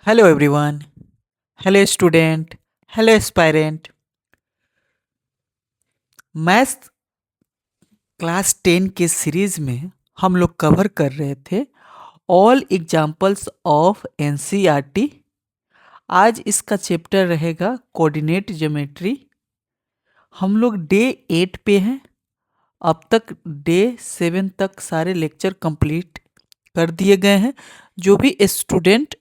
Hello everyone. Hello student. Hello aspirant. Maths class 10 के series में हम लोग कवर कर रहे थे ऑल एग्जाम्पल्स ऑफ एनसीईआरटी। आज इसका चैप्टर रहेगा कोऑर्डिनेट ज्योमेट्री। हम लोग डे 8 पे हैं। अब तक डे 7 तक सारे लेक्चर कंप्लीट कर दिए गए हैं। जो भी स्टूडेंट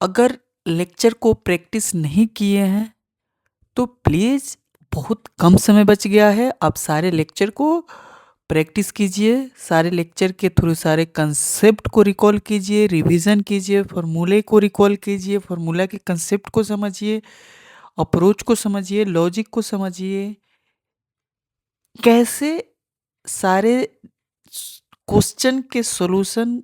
अगर लेक्चर को प्रैक्टिस नहीं किए हैं तो प्लीज़ बहुत कम समय बच गया है। आप सारे लेक्चर को प्रैक्टिस कीजिए, सारे लेक्चर के थ्रू सारे कंसेप्ट को रिकॉल कीजिए, रिवीजन कीजिए, फार्मूले को रिकॉल कीजिए, फार्मूला के कंसेप्ट को समझिए, अप्रोच को समझिए, लॉजिक को समझिए, कैसे सारे क्वेश्चन के सॉल्यूशन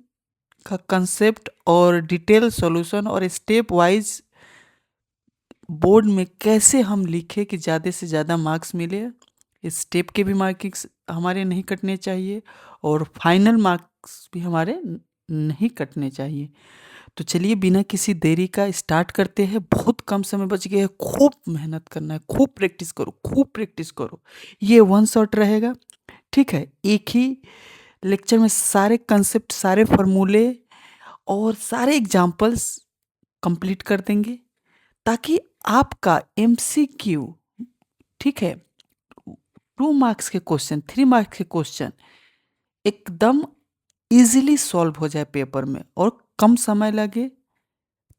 का कंसेप्ट और डिटेल सॉल्यूशन और स्टेप वाइज बोर्ड में कैसे हम लिखे कि ज़्यादा से ज़्यादा मार्क्स मिले। इस स्टेप के भी मार्किंग्स हमारे नहीं कटने चाहिए और फाइनल मार्क्स भी हमारे नहीं कटने चाहिए। तो चलिए बिना किसी देरी का स्टार्ट करते हैं। बहुत कम समय बच गया है, खूब मेहनत करना है, खूब प्रैक्टिस करो, खूब प्रैक्टिस करो। ये वन शॉट रहेगा, ठीक है। एक ही लेक्चर में सारे कंसेप्ट, सारे फार्मूले और सारे एग्जाम्पल्स कंप्लीट कर देंगे ताकि आपका एमसीक्यू, ठीक है, 2 मार्क्स के क्वेश्चन, 3 मार्क्स के क्वेश्चन एकदम इजीली सॉल्व हो जाए पेपर में और कम समय लगे।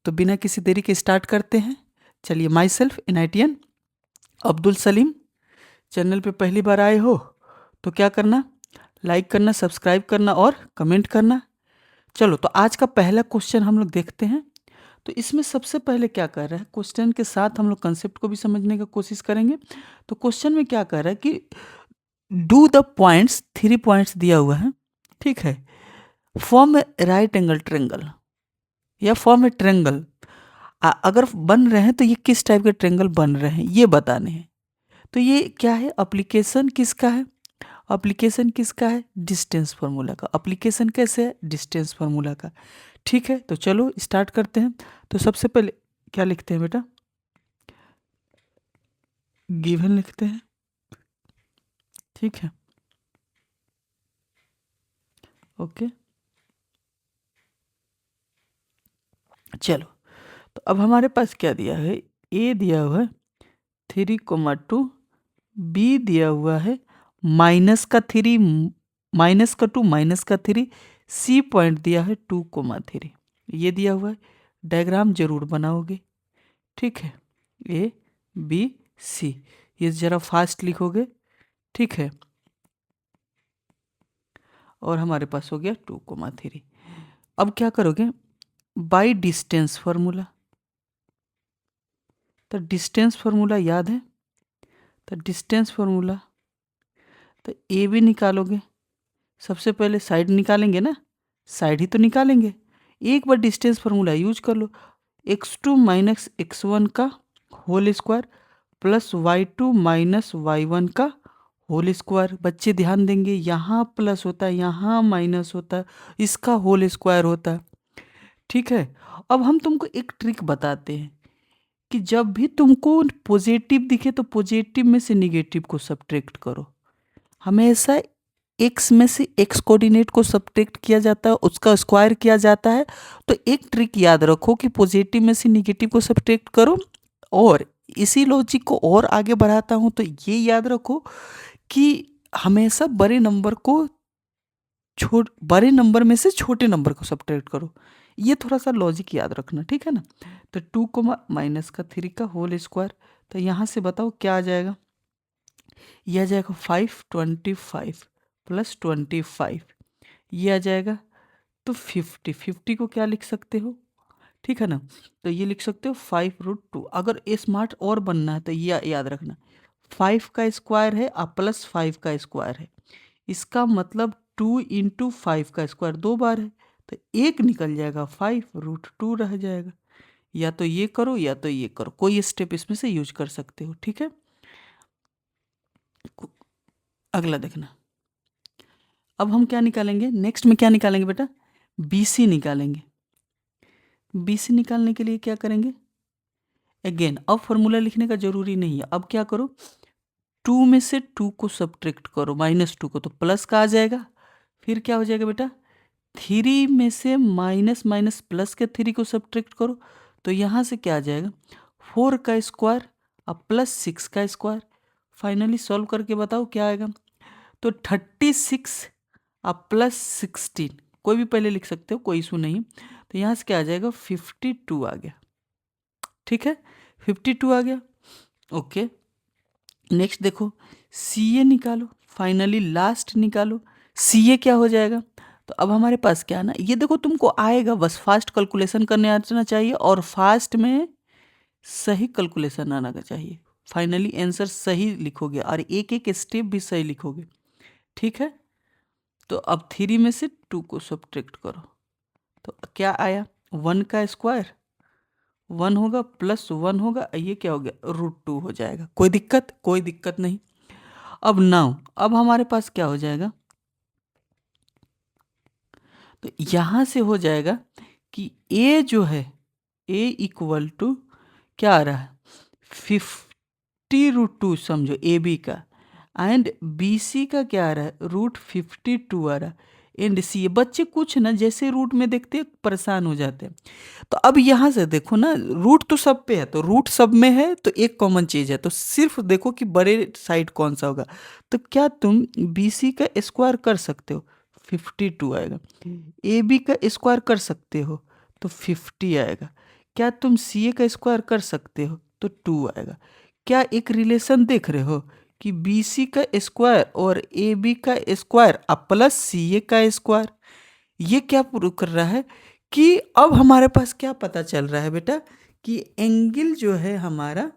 तो बिना किसी देरी के स्टार्ट करते हैं। चलिए, myself NITN Abdul Salim. Channel पे पहली बार आए हो तो क्या करना, लाइक करना, सब्सक्राइब करना और कमेंट करना। चलो, तो आज का पहला क्वेश्चन हम लोग देखते हैं। तो इसमें सबसे पहले क्या कर रहा है, क्वेश्चन के साथ हम लोग कंसेप्ट को भी समझने की कोशिश करेंगे। तो क्वेश्चन में क्या कर रहा है कि डू द पॉइंट्स, 3 पॉइंट्स दिया हुआ है, ठीक है, फॉर्म राइट एंगल ट्रेंगल या फॉर्म ए ट्रेंगल। अगर बन रहे हैं तो ये किस टाइप के ट्रेंगल बन रहे हैं ये बताने हैं। तो ये क्या है, एप्लीकेशन किसका है, एप्लीकेशन किसका है, डिस्टेंस फार्मूला का। एप्लीकेशन कैसे है, डिस्टेंस फार्मूला का, ठीक है। तो चलो स्टार्ट करते हैं। तो सबसे पहले क्या लिखते हैं बेटा, गिवन लिखते हैं, ठीक है, ओके। चलो, तो अब हमारे पास क्या दिया है, ए दिया हुआ है 3,2, बी दिया हुआ है -3, -2, -3, सी पॉइंट दिया है 2,3, ये दिया हुआ है। डायग्राम जरूर बनाओगे, ठीक है, ए बी सी, ये ज़रा फास्ट लिखोगे, ठीक है। और हमारे पास हो गया 2,3। अब क्या करोगे, बाई डिस्टेंस फार्मूला। तो डिस्टेंस फार्मूला याद है, तो डिस्टेंस फार्मूला, तो ए भी निकालोगे। सबसे पहले साइड निकालेंगे ना, साइड ही तो निकालेंगे। एक बार डिस्टेंस फार्मूला यूज कर लो, x2 माइनस x1 का whole square plus y2 minus y1 का होल स्क्वायर। बच्चे ध्यान देंगे, यहाँ प्लस होता है, यहाँ माइनस होता है, इसका होल स्क्वायर होता है, ठीक है। अब हम तुमको एक ट्रिक बताते हैं कि जब भी तुमको पॉजिटिव दिखे तो पॉजिटिव में से निगेटिव को सब्ट्रैक्ट करो। हमेशा एक्स में से एक्स कोऑर्डिनेट को सब्ट्रैक्ट किया जाता है, उसका स्क्वायर किया जाता है। तो एक ट्रिक याद रखो कि पॉजिटिव में से निगेटिव को सब्ट्रैक्ट करो। और इसी लॉजिक को और आगे बढ़ाता हूं तो ये याद रखो कि हमेशा बड़े नंबर में से छोटे नंबर को सब्ट्रैक्ट करो। ये थोड़ा सा लॉजिक याद रखना, ठीक है ना। तो 2,-3 का होल स्क्वायर, तो यहाँ से बताओ क्या आ जाएगा, ये आ जाएगा 525 प्लस 25, ये आ जाएगा तो 50 को क्या लिख सकते हो, ठीक है ना। तो ये लिख सकते हो 5√2। अगर स्मार्ट और बनना है तो ये याद रखना, 5 का स्क्वायर है और प्लस 5 का स्क्वायर है, इसका मतलब 2 × 5 का स्क्वायर 2 बार है, तो एक निकल जाएगा, 5√2 रह जाएगा। या तो ये करो या तो ये करो, कोई स्टेप इसमें से यूज कर सकते हो, ठीक है। अगला देखना, अब हम क्या निकालेंगे, नेक्स्ट में क्या निकालेंगे बेटा, BC निकालेंगे। BC निकालने के लिए क्या करेंगे, अगेन अब फॉर्मूला लिखने का जरूरी नहीं है, अब क्या करो 2 में से 2 को सब्ट्रैक्ट करो, -2 को, तो प्लस का आ जाएगा, फिर क्या हो जाएगा बेटा 3 में से माइनस माइनस प्लस के 3 को सब्ट्रैक्ट करो, तो यहाँ से क्या आ जाएगा 4 का स्क्वायर अब प्लस 6 का स्क्वायर, फाइनली सॉल्व करके बताओ क्या आएगा, तो 36 अब प्लस 16, कोई भी पहले लिख सकते हो, कोई इशू नहीं, तो यहाँ से क्या आ जाएगा 52 आ गया, ठीक है 52 आ गया। ओके नेक्स्ट देखो CA निकालो, फाइनली लास्ट निकालो, CA क्या हो जाएगा, तो अब हमारे पास क्या है ना, ये देखो तुमको आएगा, बस फास्ट कैलकुलेशन करने आना चाहिए और फास्ट में सही कैलकुलेशन आना चाहिए, फाइनली आंसर सही लिखोगे और एक एक स्टेप भी सही लिखोगे, ठीक है। तो अब 3 में से 2 को सब्ट्रैक्ट करो, तो क्या आया 1 का स्क्वायर 1 होगा प्लस 1 होगा, ये क्या हो गया √2 हो जाएगा, कोई दिक्कत, कोई दिक्कत नहीं। अब नाउ अब हमारे पास क्या हो जाएगा, तो यहाँ से हो जाएगा कि A जो है A इक्वल टू क्या आ रहा है 50√2 समझो AB का, एंड BC का क्या आ रहा है √52 आ रहा है, एंड CA बच्चे कुछ ना जैसे रूट में देखते हैं परेशान हो जाते हैं, तो अब यहाँ से देखो ना रूट तो सब पे है, तो रूट सब में है तो एक कॉमन चीज है, तो सिर्फ देखो कि बड़े साइड कौन सा होगा, तो क्या तुम BC का स्क्वायर कर सकते हो 52 आएगा, AB का स्क्वायर कर सकते हो तो 50 आएगा, क्या तुम CA का स्क्वायर कर सकते हो तो 2 आएगा, क्या एक रिलेशन देख रहे हो कि BC का स्क्वायर और AB का स्क्वायर अब प्लस CA का स्क्वायर, ये क्या प्रूव कर रहा है कि अब हमारे पास क्या पता चल रहा है बेटा कि एंगल जो है हमारा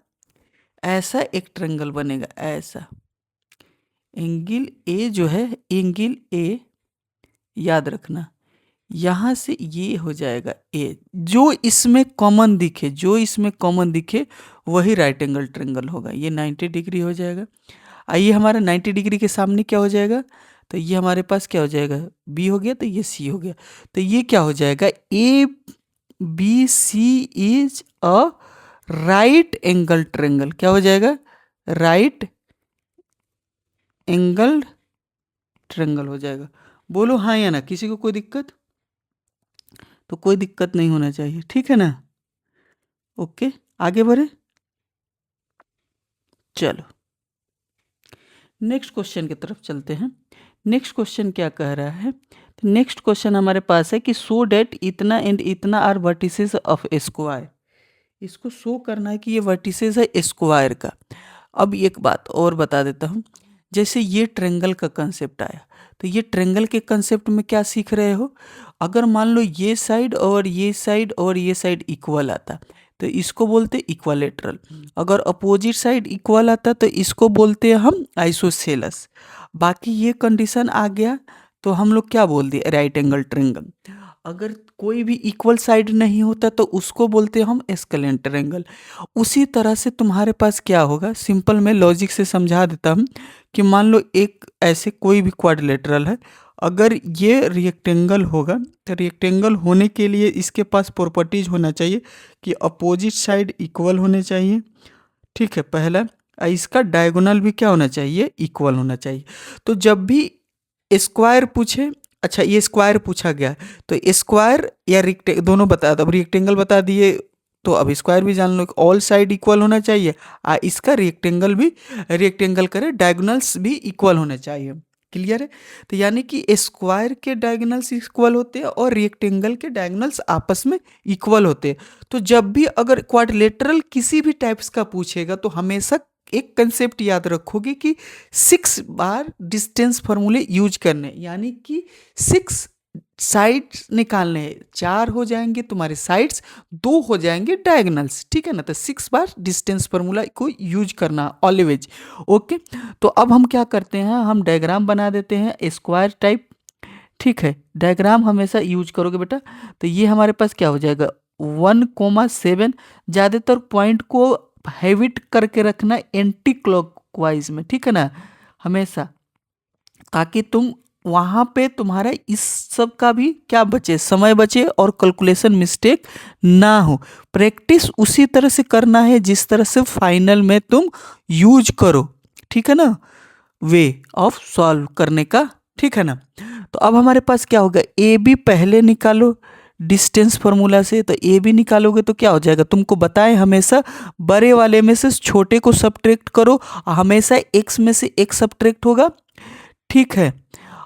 ऐसा एक ट्रायंगल बनेगा, ऐसा एंगल A जो है एंगल A याद रखना, यहाँ से ये हो जाएगा A, जो इसमें कॉमन दिखे, जो इसमें कॉमन दिखे वही राइट एंगल ट्रायंगल होगा, ये 90 डिग्री हो जाएगा। आइए हमारा 90 डिग्री के सामने क्या हो जाएगा, तो ये हमारे पास क्या हो जाएगा B हो गया, तो ये C हो गया, तो ये क्या हो जाएगा ABC is a right angle triangle, क्या हो जाएगा राइट एंगल ट्रायंगल हो जाएगा, बोलो हाँ या ना, किसी को कोई दिक्कत, तो कोई दिक्कत नहीं होना चाहिए, ठीक है ना। ओके आगे बढ़े, चलो नेक्स्ट क्वेश्चन की तरफ चलते हैं। नेक्स्ट क्वेश्चन क्या कह रहा है, तो नेक्स्ट क्वेश्चन हमारे पास है कि सो डेट इतना एंड इतना आर वर्टिसेस ऑफ स्क्वायर, इसको शो करना है कि ये वर्टिसेस है स्क्वायर का। अब एक बात और बता देता हूँ, जैसे ये ट्रायंगल का कंसेप्ट आया, तो ये ट्रायंगल के कंसेप्ट में क्या सीख रहे हो, अगर मान लो ये साइड और ये साइड और ये साइड इक्वल आता तो इसको बोलते इक्वालेटरल, अगर अपोजिट साइड इक्वल आता तो इसको बोलते हैं हम आइसोसेलस, बाकी ये कंडीशन आ गया तो हम लोग क्या बोल दिए राइट एंगल ट्रायंगल, अगर कोई भी इक्वल साइड नहीं होता तो उसको बोलते हैं हम एस्केलेंट ट्रायंगल। उसी तरह से तुम्हारे पास क्या होगा, सिंपल मैं लॉजिक से समझा देता हूँ कि मान लो एक ऐसे कोई भी क्वाड्रिलेटरल है, अगर ये रेक्टेंगल होगा तो रेक्टेंगल होने के लिए इसके पास प्रॉपर्टीज होना चाहिए कि अपोजिट साइड इक्वल होने चाहिए, ठीक है पहला, और इसका डायगोनल भी क्या होना चाहिए इक्वल होना चाहिए। तो जब भी स्क्वायर पूछे, अच्छा ये स्क्वायर पूछा गया तो स्क्वायर या दोनों बता दो, अब रेक्टेंगल बता दिए तो अब स्क्वायर भी जान लो, ऑल साइड इक्वल होना चाहिए, इसका रेक्टेंगल भी रेक्टेंगल करे डायगोनल्स भी इक्वल होने चाहिए, क्लियर है। तो यानी कि स्क्वायर के डायगोनल्स इक्वल होते हैं और रेक्टेंगल के डायगोनल्स आपस में इक्वल होते हैं। तो जब भी अगर क्वाड्रिलेटरल किसी भी टाइप्स का पूछेगा तो हमेशा एक कंसेप्ट याद रखोगे कि 6 बार डिस्टेंस फॉर्मूले यूज करने, यानी कि 6 साइड्स निकालने हैं, 4 हो जाएंगे तुम्हारे साइड्स, 2 हो जाएंगे डायगोनल्स, ठीक है ना, तो 6 बार डिस्टेंस फार्मूला को यूज करना ऑलवेज। ओके तो अब हम क्या करते हैं, हम डायग्राम बना देते हैं स्क्वायर टाइप, ठीक है डायग्राम हमेशा यूज करोगे बेटा। तो ये हमारे पास क्या हो जाएगा 1,7, ज़्यादातर पॉइंट को हैबिट करके रखना एंटी क्लॉकवाइज में, ठीक है ना हमेशा, ताकि तुम वहाँ पे तुम्हारा इस सब का भी क्या बचे, समय बचे और कैलकुलेशन मिस्टेक ना हो। प्रैक्टिस उसी तरह से करना है जिस तरह से फाइनल में तुम यूज करो, ठीक है ना, वे ऑफ सॉल्व करने का, ठीक है ना। तो अब हमारे पास क्या होगा, ए बी पहले निकालो डिस्टेंस फार्मूला से। तो ए बी निकालोगे तो क्या हो जाएगा, तुमको बताएं हमेशा बड़े वाले में से छोटे को सब्ट्रैक्ट करो, हमेशा एक्स में से एक्स सब्ट्रैक्ट होगा, ठीक है,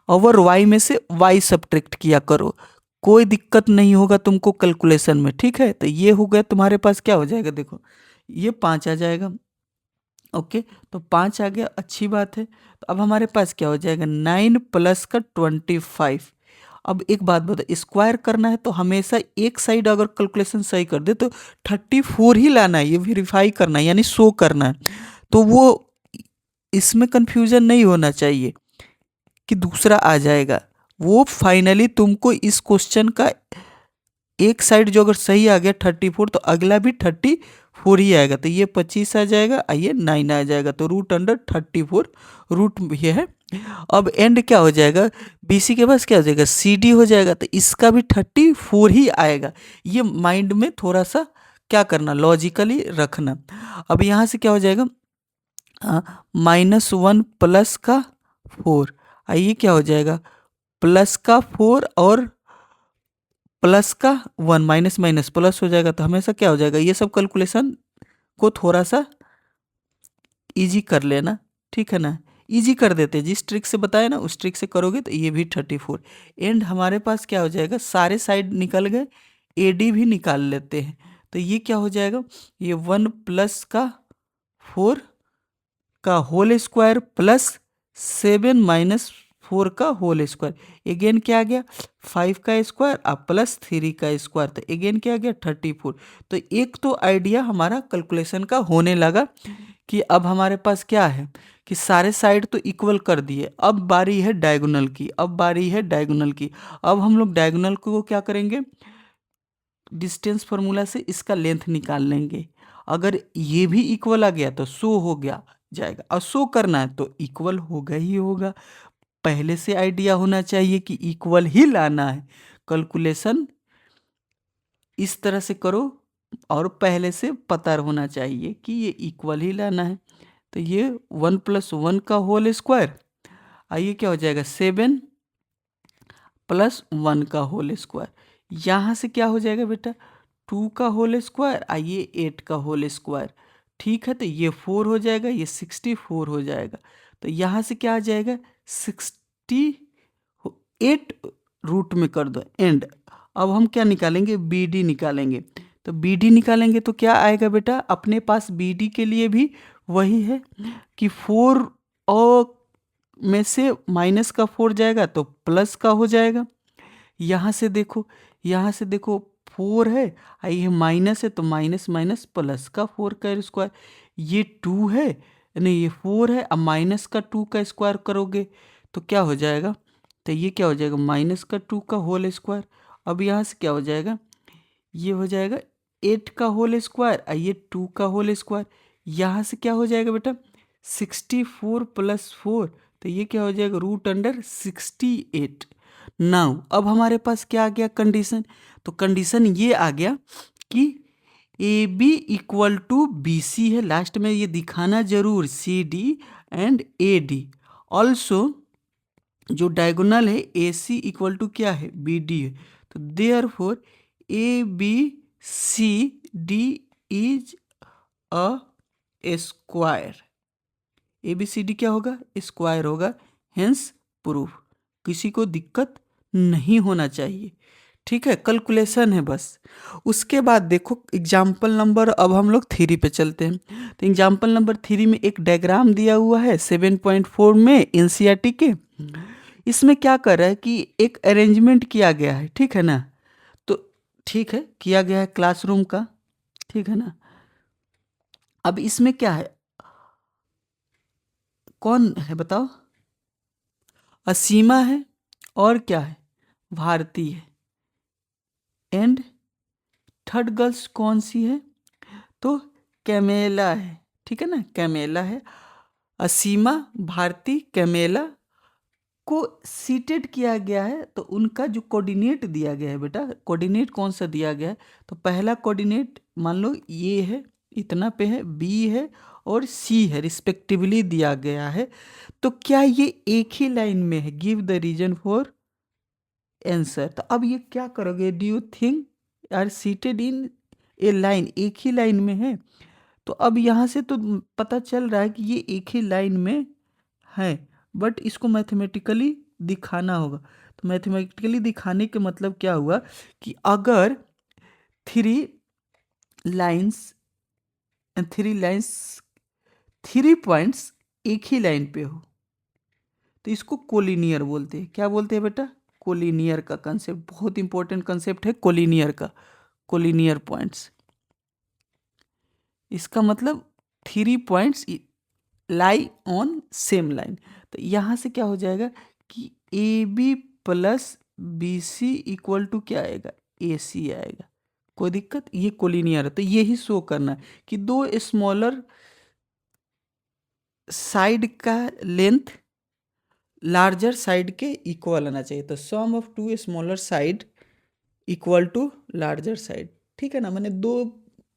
और वाई में से वाई सब्ट्रैक्ट किया करो, कोई दिक्कत नहीं होगा तुमको कैलकुलेशन में, ठीक है। तो ये हो गया तुम्हारे पास, क्या हो जाएगा देखो, ये 5 आ जाएगा, ओके। तो 5 आ गया, अच्छी बात है। तो अब हमारे पास क्या हो जाएगा, 9 प्लस का 25। अब एक बात बता, स्क्वायर करना है तो हमेशा एक साइड अगर कैलकुलेशन सही कर दे तो 34 ही लाना है, ये वेरीफाई करना है यानी शो करना है। तो वो इसमें कंफ्यूजन नहीं होना चाहिए कि दूसरा आ जाएगा। वो फाइनली तुमको इस क्वेश्चन का एक साइड जो अगर सही आ गया 34, तो अगला भी 34 ही आएगा। तो ये 25 आ जाएगा, ये 9 आ जाएगा। तो रूट अंडर 34 रूट ये है। अब एंड क्या हो जाएगा, BC के पास क्या हो जाएगा, CD हो जाएगा। तो इसका भी 34 ही आएगा। ये माइंड में थोड़ा सा क्या करना, लॉजिकली रखना। अब यहाँ से क्या हो जाएगा, -1 प्लस का 4, आइए क्या हो जाएगा, प्लस का 4 और प्लस का 1, माइनस माइनस प्लस हो जाएगा। तो हमेशा क्या हो जाएगा, ये सब कैलकुलेशन को थोड़ा सा इजी कर लेना, ठीक है ना, इजी कर देते, जिस ट्रिक से बताया ना उस ट्रिक से करोगे तो ये भी 34। एंड हमारे पास क्या हो जाएगा, सारे साइड निकल गए, AD भी निकाल लेते हैं। तो ये क्या हो जाएगा, ये 1 प्लस का 4 का होल स्क्वायर प्लस 7 माइनस 4 का होल स्क्वायर, अगेन क्या आ गया 5 का स्क्वायर अब प्लस 3 का स्क्वायर, तो अगेन क्या आ गया 34। तो एक तो आइडिया हमारा कैलकुलेशन का होने लगा कि अब हमारे पास क्या है कि सारे साइड तो इक्वल कर दिए, अब बारी है डायगोनल की, अब बारी है डायगोनल की। अब हम लोग डायगोनल को क्या करेंगे, डिस्टेंस फार्मूला से इसका लेंथ निकाल लेंगे। अगर ये भी इक्वल आ गया तो शो हो गया जाएगा, और शो करना है तो इक्वल होगा ही होगा। पहले से आइडिया होना चाहिए कि इक्वल ही लाना है, कैलकुलेशन इस तरह से करो, और पहले से पता होना चाहिए कि ये इक्वल ही लाना है। तो ये 1 प्लस 1 का होल स्क्वायर, आइए क्या हो जाएगा 7 प्लस 1 का होल स्क्वायर, यहाँ से क्या हो जाएगा बेटा 2 का होल स्क्वायर, आइए 8 का होल स्क्वायर, ठीक है। तो ये 4 हो जाएगा, ये 64 हो जाएगा। तो यहाँ से क्या आ जाएगा 68 रूट में कर दो एंड। अब हम क्या निकालेंगे, BD निकालेंगे। तो BD निकालेंगे तो क्या आएगा बेटा, अपने पास BD के लिए भी वही है कि 4 और में से माइनस का 4 जाएगा तो प्लस का हो जाएगा। यहाँ से देखो, यहाँ से देखो 4 है, ये माइनस है तो माइनस माइनस प्लस का 4 का स्क्वायर, ये 2 है, नहीं ये 4 है, अब माइनस का 2 का स्क्वायर करोगे तो क्या हो जाएगा, तो ये क्या हो जाएगा माइनस का 2 का होल स्क्वायर। अब यहाँ से क्या हो जाएगा, ये हो जाएगा 8 का होल स्क्वायर, ये 2 का होल स्क्वायर। यहाँ से क्या हो जाएगा बेटा 64 प्लस 4, तो ये क्या हो जाएगा रूट अंडर 68। नाउ अब हमारे पास क्या आ गया कंडीशन, तो कंडीशन ये आ गया कि AB इक्वल टू BC है, लास्ट में ये दिखाना जरूर CD एंड AD। ऑल्सो जो डायगोनल है AC इक्वल टू क्या है BD है। तो therefore ABCD is a square, ABCD क्या होगा स्क्वायर होगा, हेंस प्रूफ। किसी को दिक्कत नहीं होना चाहिए, ठीक है, कैलकुलेशन है बस। उसके बाद देखो एग्जाम्पल नंबर, अब हम लोग 3 पे चलते हैं। तो एग्जाम्पल नंबर 3 में एक डायग्राम दिया हुआ है 7.4 में NCERT के। इसमें क्या कर रहा है कि एक अरेंजमेंट किया गया है, ठीक है ना, तो ठीक है किया गया है क्लासरूम का, ठीक है ना। अब इसमें क्या है, कौन है बताओ, असीमा है और क्या है भारती है, एंड थर्ड गर्ल्स कौन सी है, तो कैमेला है, ठीक है ना, कैमेला है। असीमा, भारती, कैमेला, को सीटेड किया गया है तो उनका जो कोऑर्डिनेट दिया गया है बेटा, कोऑर्डिनेट कौन सा दिया गया है, तो पहला कोऑर्डिनेट मान लो ये है, इतना पे है, बी है और सी है रिस्पेक्टिवली दिया गया है। तो क्या ये एक ही लाइन में है? Give the reason for answer. तो अब ये क्या करोगे, do you think are seated in a line, एक ही लाइन में है? तो अब यहाँ से तो पता चल रहा है कि ये एक ही लाइन में है, बट इसको मैथमेटिकली दिखाना होगा। तो मैथमेटिकली दिखाने के मतलब क्या हुआ कि अगर थ्री लाइंस थ्री पॉइंट्स एक ही लाइन पे हो तो इसको कोलिनियर बोलते हैं। क्या बोलते हैं बेटा? कोलिनियर का कंसेप्ट, बहुत इंपॉर्टेंट कंसेप्ट है कोलिनियर का, कोलिनियर पॉइंट्स। इसका मतलब three points lie on same line. तो यहाँ से क्या हो जाएगा कि A B plus B C equal to क्या आएगा, ए सी आएगा। कोई दिक्कत? ये कोलिनियर है। तो यही शो करना है कि दो स्मॉलर साइड का लेंथ लार्जर साइड के इक्वल आना चाहिए। तो sum of two smaller side equal to larger side, ठीक है ना। मैंने दो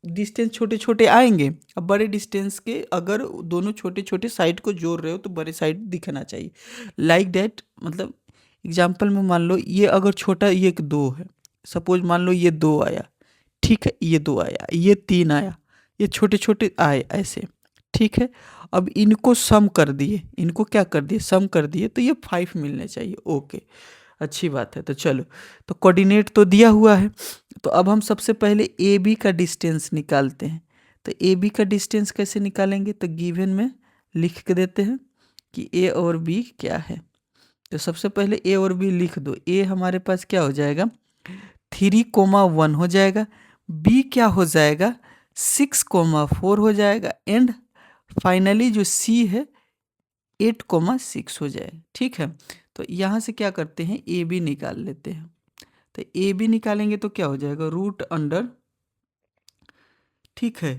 डिस्टेंस छोटे छोटे आएंगे, अब बड़े डिस्टेंस के अगर दोनों छोटे छोटे साइड को जोड़ रहे हो तो बड़े साइड दिखना चाहिए, लाइक दैट। मतलब एग्जांपल में मान लो ये अगर छोटा, ये एक दो है, सपोज मान लो ये दो आया, ठीक है, ये दो आया, ये तीन आया, ये छोटे छोटे आए ऐसे, ठीक है। अब इनको सम कर दिए, इनको क्या कर दिए, सम कर दिए, तो ये 5 मिलने चाहिए। ओके, अच्छी बात है। तो चलो, तो कोऑर्डिनेट तो दिया हुआ है, तो अब हम सबसे पहले ए बी का डिस्टेंस निकालते हैं। तो ए बी का डिस्टेंस कैसे निकालेंगे, तो गिवन में लिख के देते हैं कि ए और बी क्या है। तो सबसे पहले ए और बी लिख दो। ए हमारे पास क्या हो जाएगा, 3,1 हो जाएगा। बी क्या हो जाएगा, 6,4 हो जाएगा। एंड फाइनली जो सी है 8,6 हो जाएगा, ठीक है। तो यहाँ से क्या करते हैं, ए बी निकाल लेते हैं। तो ए बी निकालेंगे तो क्या हो जाएगा, रूट अंडर, ठीक है,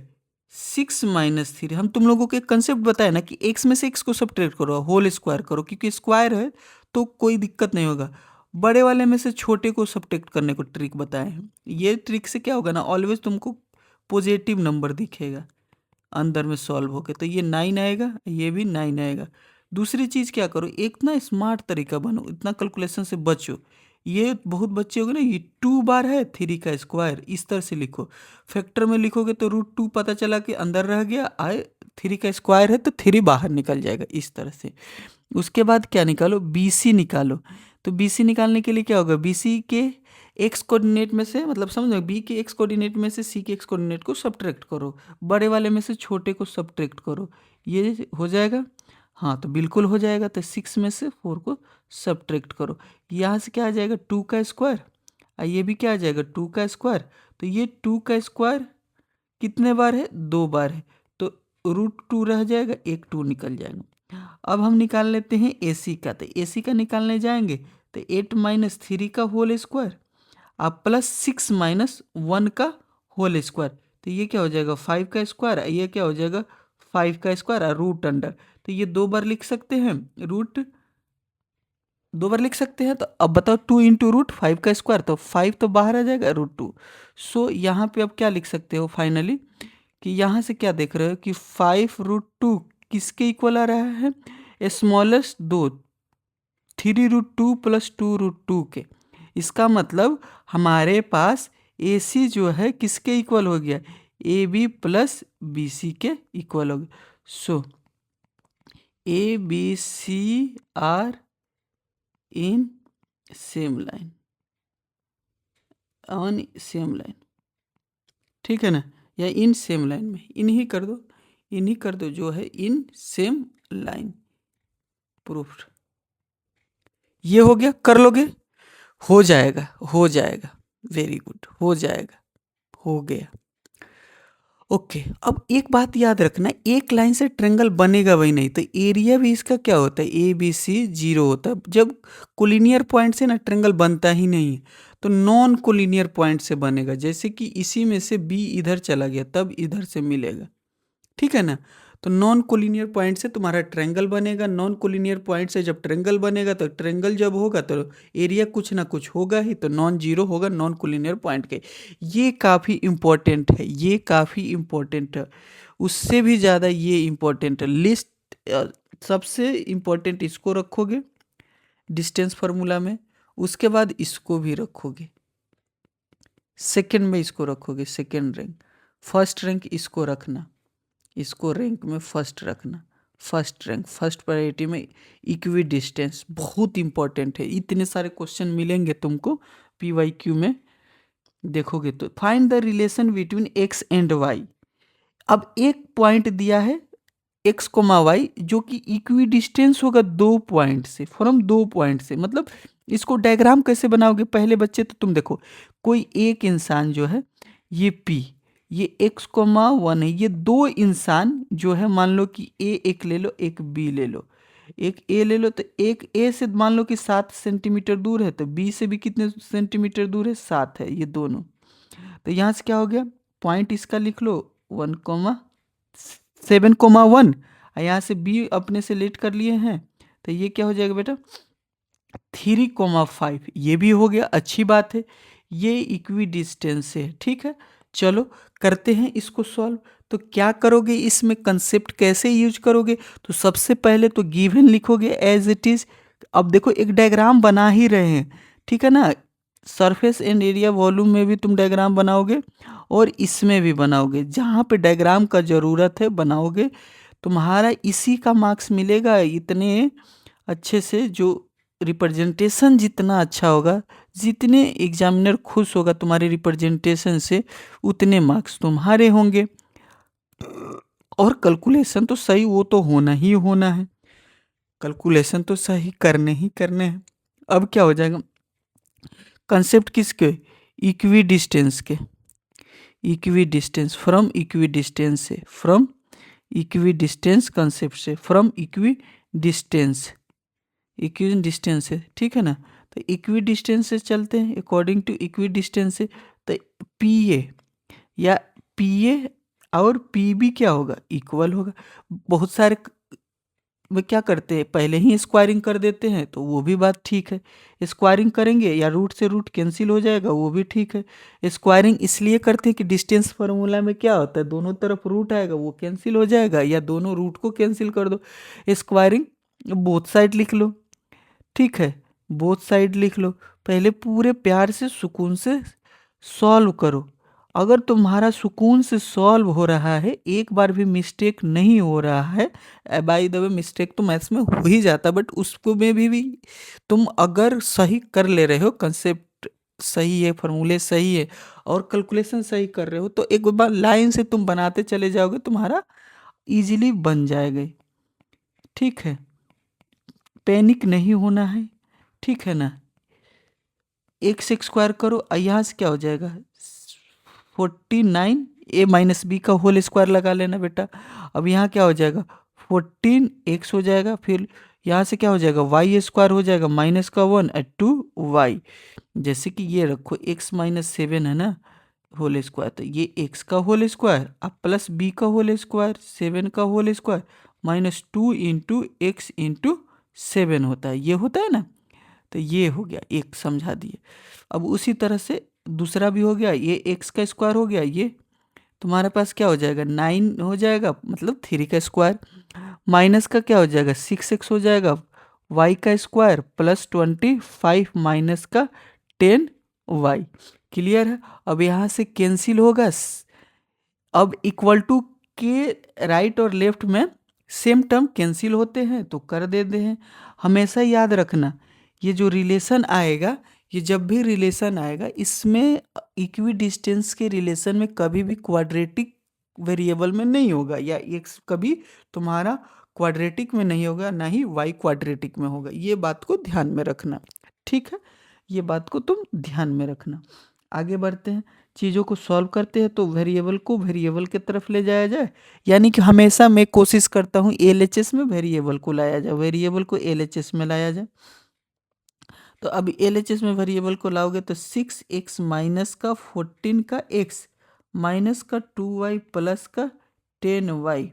6 माइनस 3। हम तुम लोगों को एक कंसेप्ट बताया ना कि एक्स में से एक्स को सब्ट्रैक्ट करो, होल स्क्वायर करो, क्योंकि स्क्वायर है तो कोई दिक्कत नहीं होगा। बड़े वाले में से छोटे को सब्ट्रैक्ट करने को ट्रिक बताए हैं। ये ट्रिक से क्या होगा ना, ऑलवेज तुमको पॉजिटिव नंबर दिखेगा अंदर में सॉल्व होके। तो ये 9 आएगा, ये भी 9 आएगा। दूसरी चीज़ क्या करो, एक ना स्मार्ट तरीका बनो, इतना कैलकुलेशन से बचो। ये बहुत बच्चे हो गए ना, ये 2 बार है 3 का स्क्वायर, इस तरह से लिखो। फैक्टर में लिखोगे तो √2 पता चला कि अंदर रह गया, आए 3 का स्क्वायर है तो 3 बाहर निकल जाएगा, इस तरह से। उसके बाद क्या निकालो, बी सी निकालो। तो बी सी निकालने के लिए क्या होगा, बी सी के एक्स कोऑर्डिनेट में से, मतलब समझो बी के एक्स कोऑर्डिनेट में से सी के एक्स कोऑर्डिनेट को सब्ट्रैक्ट करो, बड़े वाले में से छोटे को सब्ट्रैक्ट करो, ये हो जाएगा। हाँ, तो बिल्कुल हो जाएगा। तो 6 में से 4 को सब्ट्रैक्ट करो, यहाँ से क्या आ जाएगा 2 का स्क्वायर, और ये भी क्या आ जाएगा 2 का स्क्वायर। तो ये 2 का स्क्वायर कितने बार है, 2 बार है, तो √2 रह जाएगा, एक 2 निकल जाएगा। अब हम निकाल लेते हैं ए सी का। तो ए सी का निकालने जाएंगे तो 8 माइनस 3 का होल स्क्वायर अब प्लस 6 माइनस 1 का होल स्क्वायर, तो ये क्या हो जाएगा 5 का स्क्वायर, ये क्या हो जाएगा 5 का स्क्वायर और रूट अंडर। तो ये 2 बार लिख सकते हैं, रूट 2 बार लिख सकते हैं। तो अब बताओ 2 इंटू √5 का स्क्वायर, तो 5 तो बाहर आ जाएगा √2। सो यहाँ पे अब क्या लिख सकते हो फाइनली, कि यहाँ से क्या देख रहे हो कि 5√2 किसके इक्वल आ रहा है, स्मॉलेस्ट 2, 3√2 प्लस 2√2 के। इसका मतलब हमारे पास ए सी जो है किसके इक्वल हो गया, A B plus B C के इक्वल हो गया। So A B C are in same line, on same line, ठीक है ना, या इन सेम लाइन में इन्हीं कर दो, इन्हीं कर दो, जो है इन सेम लाइन, प्रूफ्ड। ये हो गया, कर लोगे, हो जाएगा, हो जाएगा, वेरी गुड, हो जाएगा, हो गया। ओके, अब एक बात याद रखना, एक लाइन से ट्रेंगल बनेगा वही नहीं, तो एरिया भी इसका क्या होता है, ए बी सी 0 होता है। जब कोलिनियर पॉइंट से ना ट्रेंगल बनता ही नहीं है, तो नॉन कोलिनियर पॉइंट से बनेगा। जैसे कि इसी में से बी इधर चला गया तब इधर से मिलेगा, ठीक है ना। तो नॉन कोलिनियर पॉइंट से तुम्हारा ट्रायंगल बनेगा, नॉन कोलिनियर पॉइंट से जब ट्रायंगल बनेगा तो ट्रायंगल जब होगा तो एरिया कुछ ना कुछ होगा ही, तो नॉन जीरो होगा नॉन कोलिनियर पॉइंट के। ये काफ़ी इम्पोर्टेंट है, ये काफ़ी इम्पोर्टेंट है, उससे भी ज़्यादा ये इम्पोर्टेंट है। लिस्ट सबसे इम्पोर्टेंट इसको रखोगे डिस्टेंस फार्मूला में, उसके बाद इसको भी रखोगे, सेकंड में इसको रखोगे सेकंड रैंक, फर्स्ट रैंक इसको रखना, इसको रैंक में फर्स्ट रखना, फर्स्ट रैंक फर्स्ट प्रायोरिटी में। इक्वी डिस्टेंस बहुत इंपॉर्टेंट है, इतने सारे क्वेश्चन मिलेंगे तुमको PYQ में, देखोगे तो। Find the relation between x and y। अब एक पॉइंट दिया है x, y जो कि इक्वी डिस्टेंस होगा 2 पॉइंट से, फ्रॉम 2 पॉइंट से। मतलब इसको डायग्राम कैसे बनाओगे पहले बच्चे, तो तुम देखो कोई एक इंसान जो है ये P, ये x, 1 है, ये 2 इंसान जो है, मान लो कि A एक ले लो, एक B ले लो, एक A ले लो, तो एक A से मान लो कि 7 सेंटीमीटर दूर है, तो B से भी कितने सेंटीमीटर दूर है, 7 है, ये दोनों। तो यहाँ से क्या हो गया, पॉइंट इसका लिख लो 1,7,1, और यहाँ से B अपने से लेट कर लिए हैं, तो ये क्या हो जाएगा बेटा 3,5, ये भी हो गया, अच्छी बात है, ये इक्वी डिस्टेंस है। ठीक है, चलो करते हैं इसको सॉल्व। तो क्या करोगे इसमें, कंसेप्ट कैसे यूज करोगे, तो सबसे पहले तो गिवन लिखोगे एज इट इज। अब देखो एक डायग्राम बना ही रहे हैं, ठीक है ना, सरफेस एंड एरिया वॉल्यूम में भी तुम डायग्राम बनाओगे और इसमें भी बनाओगे, जहाँ पे डायग्राम का ज़रूरत है बनाओगे, तुम्हारा इसी का मार्क्स मिलेगा। इतने अच्छे से जो रिप्रेजेंटेशन जितना अच्छा होगा, जितने एग्जामिनर खुश होगा तुम्हारे रिप्रेजेंटेशन से, उतने मार्क्स तुम्हारे होंगे। और कैलकुलेशन तो सही, वो तो होना ही होना है, कैलकुलेशन तो सही करने ही करने हैं। अब क्या हो जाएगा, कंसेप्ट किसके, इक्वी डिस्टेंस के, equi distance, from equi distance से, फ्रॉम इक्वी डिस्टेंस कंसेप्ट से, from equi distance, equi distance है, ठीक है ना। तो इक्वी डिस्टेंस से चलते हैं, अकॉर्डिंग टू इक्वी डिस्टेंस से, तो PA या PA और PB क्या होगा, इक्वल होगा। बहुत सारे वे क्या करते हैं, पहले ही स्क्वायरिंग कर देते हैं, तो वो भी बात ठीक है, स्क्वायरिंग करेंगे या रूट से रूट कैंसिल हो जाएगा, वो भी ठीक है। स्क्वायरिंग इसलिए करते हैं कि डिस्टेंस फार्मूला में क्या होता है, दोनों तरफ रूट आएगा, वो कैंसिल हो जाएगा, या दोनों रूट को कैंसिल कर दो। स्क्वायरिंग बोथ साइड लिख लो, ठीक है, बोथ साइड लिख लो, पहले पूरे प्यार से सुकून से सॉल्व करो। अगर तुम्हारा सुकून से सॉल्व हो रहा है, एक बार भी मिस्टेक नहीं हो रहा है, बाय द वे मिस्टेक तो मैथ्स में हो ही जाता, बट उसको में भी तुम अगर सही कर ले रहे हो, कंसेप्ट सही है, फॉर्मूले सही है और कैलकुलेशन सही कर रहे हो, तो एक बार लाइन से तुम बनाते चले जाओगे, तुम्हारा इजीली बन जाएगा। ठीक है, पैनिक नहीं होना है, ठीक है ना। x स्क्वायर करो, यहाँ से क्या हो जाएगा 49, a माइनस बी का होल स्क्वायर लगा लेना बेटा। अब यहाँ क्या हो जाएगा 14x हो जाएगा, फिर यहाँ से क्या हो जाएगा y स्क्वायर हो जाएगा माइनस का 1 और 2y। जैसे कि ये रखो x माइनस 7 है ना होल स्क्वायर, तो ये x का होल स्क्वायर अब प्लस b का होल स्क्वायर 7 का whole square minus 2 into x into 7 होता है, ये होता है ना। तो ये हो गया, एक समझा दिए। अब उसी तरह से दूसरा भी हो गया, ये x का स्क्वायर हो गया, ये तुम्हारे पास क्या हो जाएगा 9 हो जाएगा, मतलब 3 का स्क्वायर, माइनस का क्या हो जाएगा 6x हो जाएगा, y का स्क्वायर प्लस 25 माइनस का 10y। क्लियर है। अब यहाँ से कैंसिल होगा, अब इक्वल टू के राइट और लेफ्ट में सेम टर्म कैंसिल होते हैं तो कर देते हैं। हमेशा याद रखना, ये जो रिलेशन आएगा, ये जब भी रिलेशन आएगा, इसमें इक्वी डिस्टेंस के रिलेशन में कभी भी क्वाड्रेटिक वेरिएबल में नहीं होगा, या एक्स कभी तुम्हारा क्वाड्रेटिक में नहीं होगा, ना ही वाई क्वाड्रेटिक में होगा। ये बात को ध्यान में रखना, ठीक है, ये बात को तुम ध्यान में रखना। आगे बढ़ते हैं, चीज़ों को सॉल्व करते हैं, तो वेरिएबल को वेरिएबल की तरफ ले जाया जाए, यानी कि हमेशा मैं कोशिश करता हूँ LHS में वेरिएबल को लाया जाए, वेरिएबल को LHS में लाया जाए। तो अब LHS में वेरिएबल को लाओगे तो 6x माइनस का 14 का x माइनस का 2y प्लस का 10y,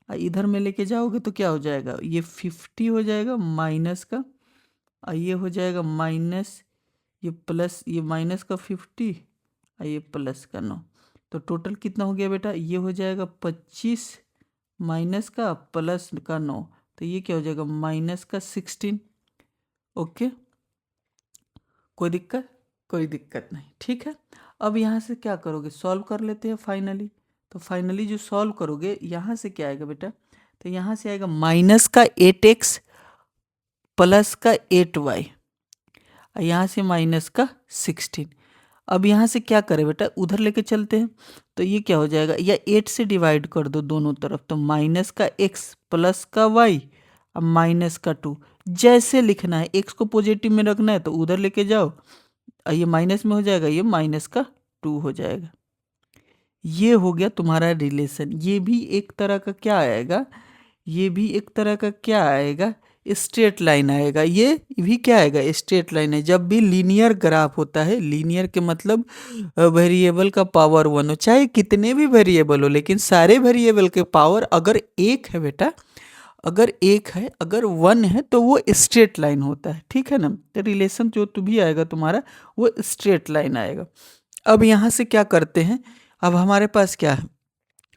इधर में लेके जाओगे तो क्या हो जाएगा, ये 50 हो जाएगा माइनस का, ये हो जाएगा माइनस, ये प्लस, ये माइनस का 50 और ये प्लस का 9। तो टोटल कितना हो गया बेटा, ये हो जाएगा 25 माइनस का प्लस का 9, तो ये क्या हो जाएगा माइनस का 16। ओके, कोई दिक्कत, कोई दिक्कत नहीं, ठीक है। अब यहाँ से क्या करोगे, सॉल्व कर लेते हैं फाइनली। तो फाइनली जो सॉल्व करोगे यहाँ से क्या आएगा बेटा, तो यहाँ से आएगा माइनस का 8x प्लस का 8y, यहाँ से माइनस का 16। अब यहाँ से क्या करें बेटा, उधर लेके चलते हैं, तो ये क्या हो जाएगा, या 8 से डिवाइड कर दो दोनों तरफ, तो माइनस का x प्लस का y अब माइनस का 2। जैसे लिखना है, x को पॉजिटिव में रखना है तो उधर लेके जाओ, ये माइनस में हो जाएगा, ये माइनस का 2 हो जाएगा। ये हो गया तुम्हारा रिलेशन। ये भी एक तरह का क्या आएगा, ये भी एक तरह का क्या आएगा, स्ट्रेट लाइन आएगा। ये भी क्या आएगा, स्ट्रेट लाइन है। जब भी लीनियर ग्राफ होता है, लीनियर के मतलब वेरिएबल का पावर 1 हो, चाहे कितने भी वेरिएबल हो, लेकिन सारे वेरिएबल के पावर अगर एक है बेटा, अगर एक है, अगर 1 है, तो वो स्ट्रेट लाइन होता है, ठीक है ना। तो रिलेशन जो तो भी आएगा तुम्हारा वो स्ट्रेट लाइन आएगा। अब यहाँ से क्या करते हैं, अब हमारे पास क्या है,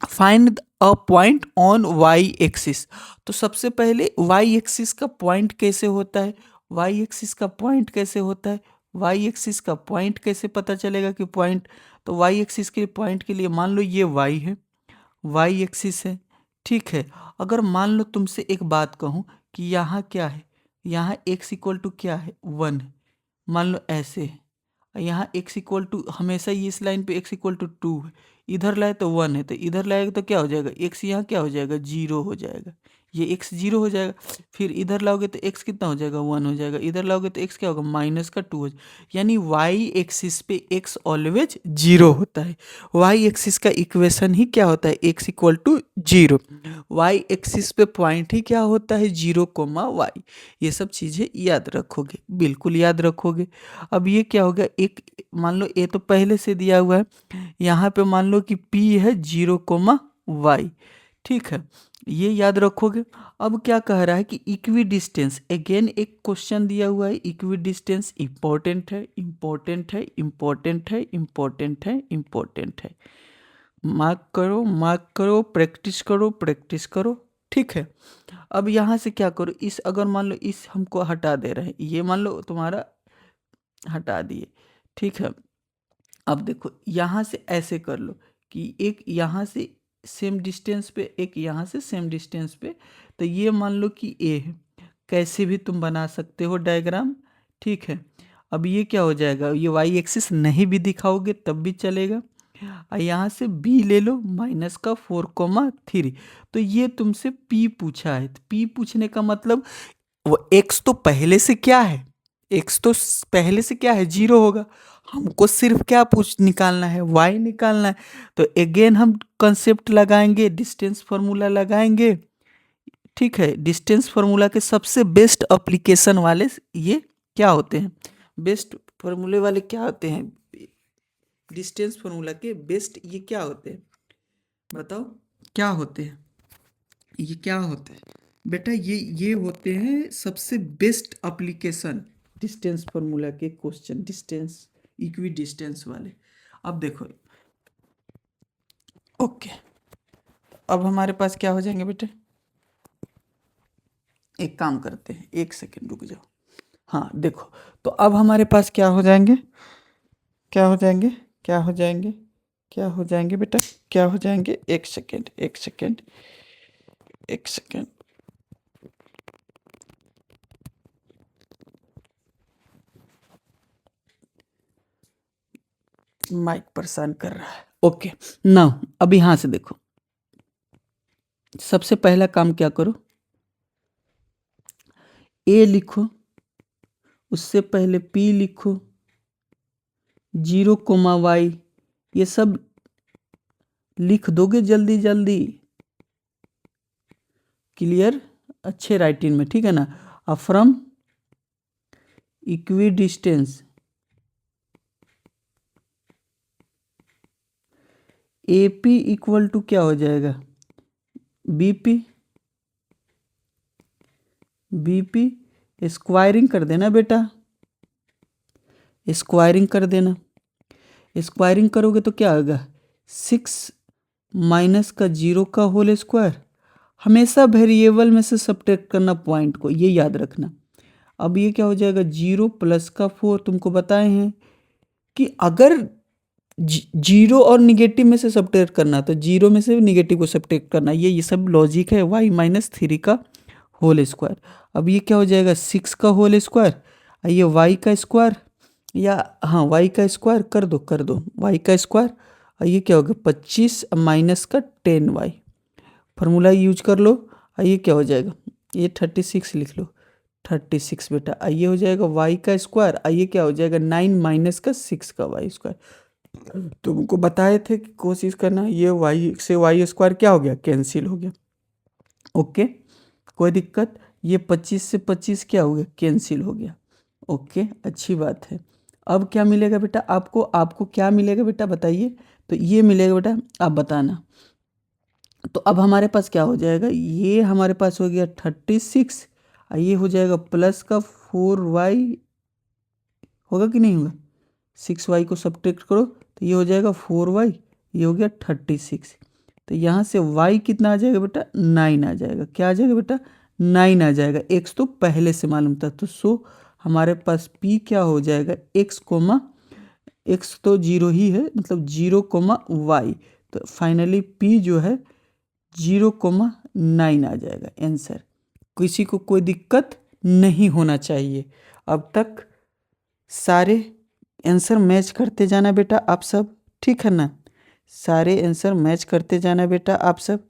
find a point on y axis. तो सबसे पहले वाई एक्सिस का पॉइंट कैसे होता है, वाई एक्सिस का पॉइंट कैसे होता है, वाई एक्सिस का पॉइंट कैसे पता चलेगा कि पॉइंट, तो वाई एक्सिस के पॉइंट के लिए मान लो ये वाई है, वाई एक्सिस है, ठीक है। अगर मान लो तुमसे एक बात कहूँ कि यहाँ क्या है, यहाँ x इक्वल टू क्या है 1 है, मान लो ऐसे है, यहाँ x इक्वल टू हमेशा ही इस लाइन पे x इक्वल टू 2 है, इधर लाए तो 1 है, तो इधर लाएगा तो क्या हो जाएगा, x यहाँ क्या हो जाएगा 0 हो जाएगा, ये x 0 हो जाएगा। फिर इधर लाओगे तो x कितना हो जाएगा 1 हो जाएगा, इधर लाओगे तो x क्या होगा माइनस का 2 हो जाएगा। यानी y एक्सिस पे x ऑलवेज 0 होता है। y एक्सिस का इक्वेशन ही क्या होता है, x equal to 0। y axis पे पॉइंट ही क्या होता है 0 कोमा y। ये सब चीज़ें याद रखोगे, बिल्कुल याद रखोगे। अब ये क्या हो गया, एक मान लो ए तो पहले से दिया हुआ है, यहाँ पे मान लो कि p है 0 कोमा y, ठीक है, ये याद रखोगे। अब क्या कह रहा है कि इक्वी डिस्टेंस, अगेन एक क्वेश्चन दिया हुआ है, इक्वी डिस्टेंस इंपॉर्टेंट है, इंपॉर्टेंट है, इंपॉर्टेंट है, इंपॉर्टेंट है, इंपॉर्टेंट है। मार्क करो, मार्क करो, प्रैक्टिस करो, प्रैक्टिस करो, ठीक है। अब यहाँ से क्या करो, इस अगर मान लो इस हमको हटा दे रहे हैं, ये मान लो तुम्हारा हटा दिए, ठीक है। अब देखो यहाँ से ऐसे कर लो कि एक यहाँ से सेम डिस्टेंस पे, एक यहाँ से सेम डिस्टेंस पे, तो ये मान लो कि ए है, कैसे भी तुम बना सकते हो डायग्राम, ठीक है। अब ये क्या हो जाएगा, ये वाई एक्सिस नहीं भी दिखाओगे तब भी चलेगा। और यहाँ से बी ले लो माइनस का 4,3, तो ये तुमसे पी पूछा है, तो पी पूछने का मतलब वो एक्स तो पहले से क्या है, एक्स तो पहले से क्या है 0 होगा, हमको सिर्फ क्या पूछ निकालना है, वाई निकालना है। तो अगेन हम कंसेप्ट लगाएंगे, डिस्टेंस फार्मूला लगाएंगे, ठीक है। डिस्टेंस फार्मूला के सबसे बेस्ट एप्लीकेशन वाले ये क्या होते हैं, बेस्ट फार्मूले वाले क्या होते हैं, डिस्टेंस फार्मूला के बेस्ट ये क्या होते हैं, बताओ क्या होते हैं, ये क्या होते हैं बेटा, ये होते हैं सबसे बेस्ट एप्लीकेशन डिस्टेंस फार्मूला के क्वेश्चन, डिस्टेंस इक्वी डिस्टेंस वाले। अब देखो, ओके, अब हमारे पास क्या हो जाएंगे बेटे, एक काम करते हैं, एक सेकंड रुक जाओ। हाँ देखो, तो अब हमारे पास क्या हो जाएंगे, क्या हो जाएंगे, क्या हो जाएंगे, क्या हो जाएंगे बेटा, क्या हो जाएंगे, एक सेकंड, एक सेकंड, एक सेकंड, माइक परेशान कर रहा है। ओके नाउ अब यहाँ से देखो, सबसे पहला काम क्या करो, ए लिखो, उससे पहले पी लिखो, 0,y, ये सब लिख दोगे जल्दी जल्दी, क्लियर, अच्छे राइटिंग में, ठीक है ना। अब from equidistance A P equal to क्या हो जाएगा, बीपी स्क्वायरिंग कर देना बेटा, स्क्वायरिंग कर देना। स्क्वायरिंग करोगे तो क्या होगा, 6 माइनस का 0 का होल स्क्वायर। हमेशा वेरिएबल में से सब्ट्रैक्ट करना पॉइंट को, ये याद रखना। अब ये क्या हो जाएगा, 0 प्लस का 4। तुमको बताए हैं कि अगर 0 और निगेटिव में से सब्ट्रैक्ट करना तो 0 में से निगेटिव को सब्ट्रैक्ट करना, ये सब लॉजिक है। y माइनस 3 का होल स्क्वायर। अब ये क्या हो जाएगा, 6 का होल स्क्वायर, ये y का स्क्वायर, या हाँ y का स्क्वायर कर दो y का स्क्वायर। और ये क्या होगा, 25 माइनस का 10y। फार्मूला यूज कर लो। ये क्या हो जाएगा, ये 36 लिख लो, 36 बेटा। ये हो जाएगा y का स्क्वायर। ये क्या हो जाएगा, 9 माइनस का 6 का y स्क्वायर। तुमको बताए थे कि कोशिश करना, ये y से y स्क्वायर क्या हो गया, कैंसिल हो गया। ओके, कोई दिक्कत। ये 25 से 25 क्या हो गया, कैंसिल हो गया। ओके, अच्छी बात है। अब क्या मिलेगा बेटा आपको क्या मिलेगा बेटा बताइए। तो ये मिलेगा बेटा, आप बताना। तो अब हमारे पास क्या हो जाएगा, ये हमारे पास हो गया 36। ये हो जाएगा प्लस का 4y, होगा कि नहीं होगा। 6y को सब्ट्रैक्ट करो तो ये हो जाएगा 4y, ये हो गया 36। तो यहाँ से y कितना आ जाएगा बेटा, 9 आ जाएगा। क्या आ जाएगा बेटा, 9 आ जाएगा। x तो पहले से मालूम था, तो सो हमारे पास p क्या हो जाएगा, x तो 0 ही है, मतलब 0, y। तो फाइनली p जो है 0,9 आ जाएगा आंसर। किसी को कोई दिक्कत नहीं होना चाहिए। अब तक सारे आंसर मैच करते जाना बेटा आप सब, ठीक है ना। सारे आंसर मैच करते जाना बेटा आप सब।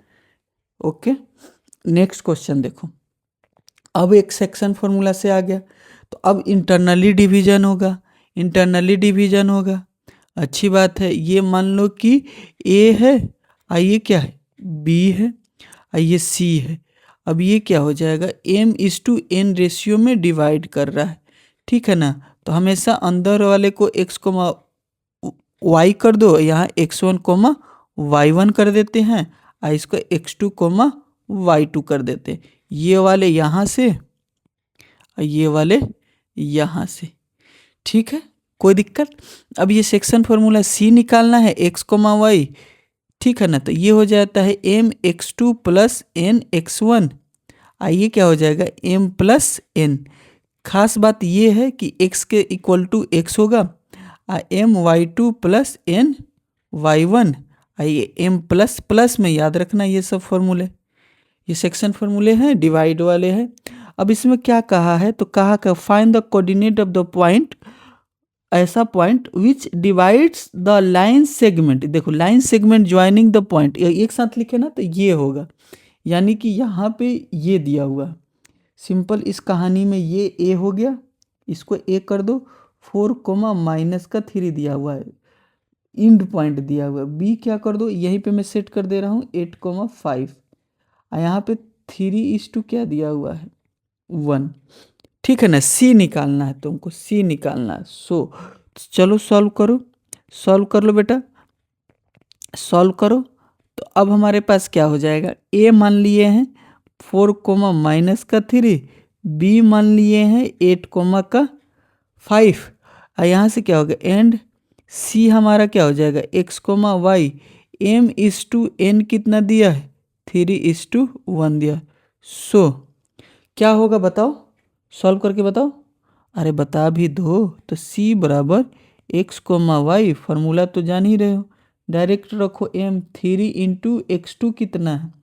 ओके, नेक्स्ट क्वेश्चन देखो। अब एक सेक्शन फॉर्मूला से आ गया, तो अब इंटरनली डिवीजन होगा। अच्छी बात है। ये मान लो कि ए है, ये क्या है, बी है, ये सी है। अब ये क्या हो जाएगा, m/n रेशियो में डिवाइड कर रहा है, ठीक है ना। तो हमेशा अंदर वाले को x, y कर दो, यहाँ x1, y1 कर देते हैं, और इसको x2, y2 कर देते हैं। ये वाले यहाँ से, ये वाले यहाँ से, ठीक है, कोई दिक्कत। अब ये सेक्शन फॉर्मूला c निकालना है, x, y, ठीक है ना। तो ये हो जाता है mx2 प्लस nx1। ये क्या हो जाएगा, m प्लस n। खास बात ये है कि x के इक्वल टू x होगा, my2 प्लस ny1। ये m प्लस प्लस में याद रखना, ये सब फॉर्मूले, ये सेक्शन फॉर्मूले हैं, डिवाइड वाले हैं। अब इसमें क्या कहा है, तो कहा find the coordinate of the point, ऐसा point which divides the line segment. देखो, line segment joining the point, एक साथ लिखे ना तो ये होगा, यानी कि यहाँ पे ये दिया हुआ सिंपल। इस कहानी में ये ए हो गया, इसको ए कर दो। 4, माइनस का 3 दिया हुआ है, इंड पॉइंट दिया हुआ है। बी क्या कर दो, यहीं पे मैं सेट कर दे रहा हूँ 8,5। यहाँ पे 3:2 क्या दिया हुआ है, 1, ठीक है ना। सी निकालना है तुमको, सी निकालना है। सो चलो सॉल्व कर लो बेटा, सॉल्व करो। तो अब हमारे पास क्या हो जाएगा, ए मान लिए हैं 4, माइनस का 3, बी मान लिए हैं 8, का 5, और यहाँ से क्या होगा एंड सी हमारा क्या हो जाएगा, x, y। m/n कितना दिया है, 3:1 दिया। सो क्या होगा बताओ, सॉल्व करके बताओ। अरे बता भी दो। तो c बराबर x, y, फार्मूला तो जान ही रहे हो, डायरेक्ट रखो m। 3 इंटू x2 कितना है,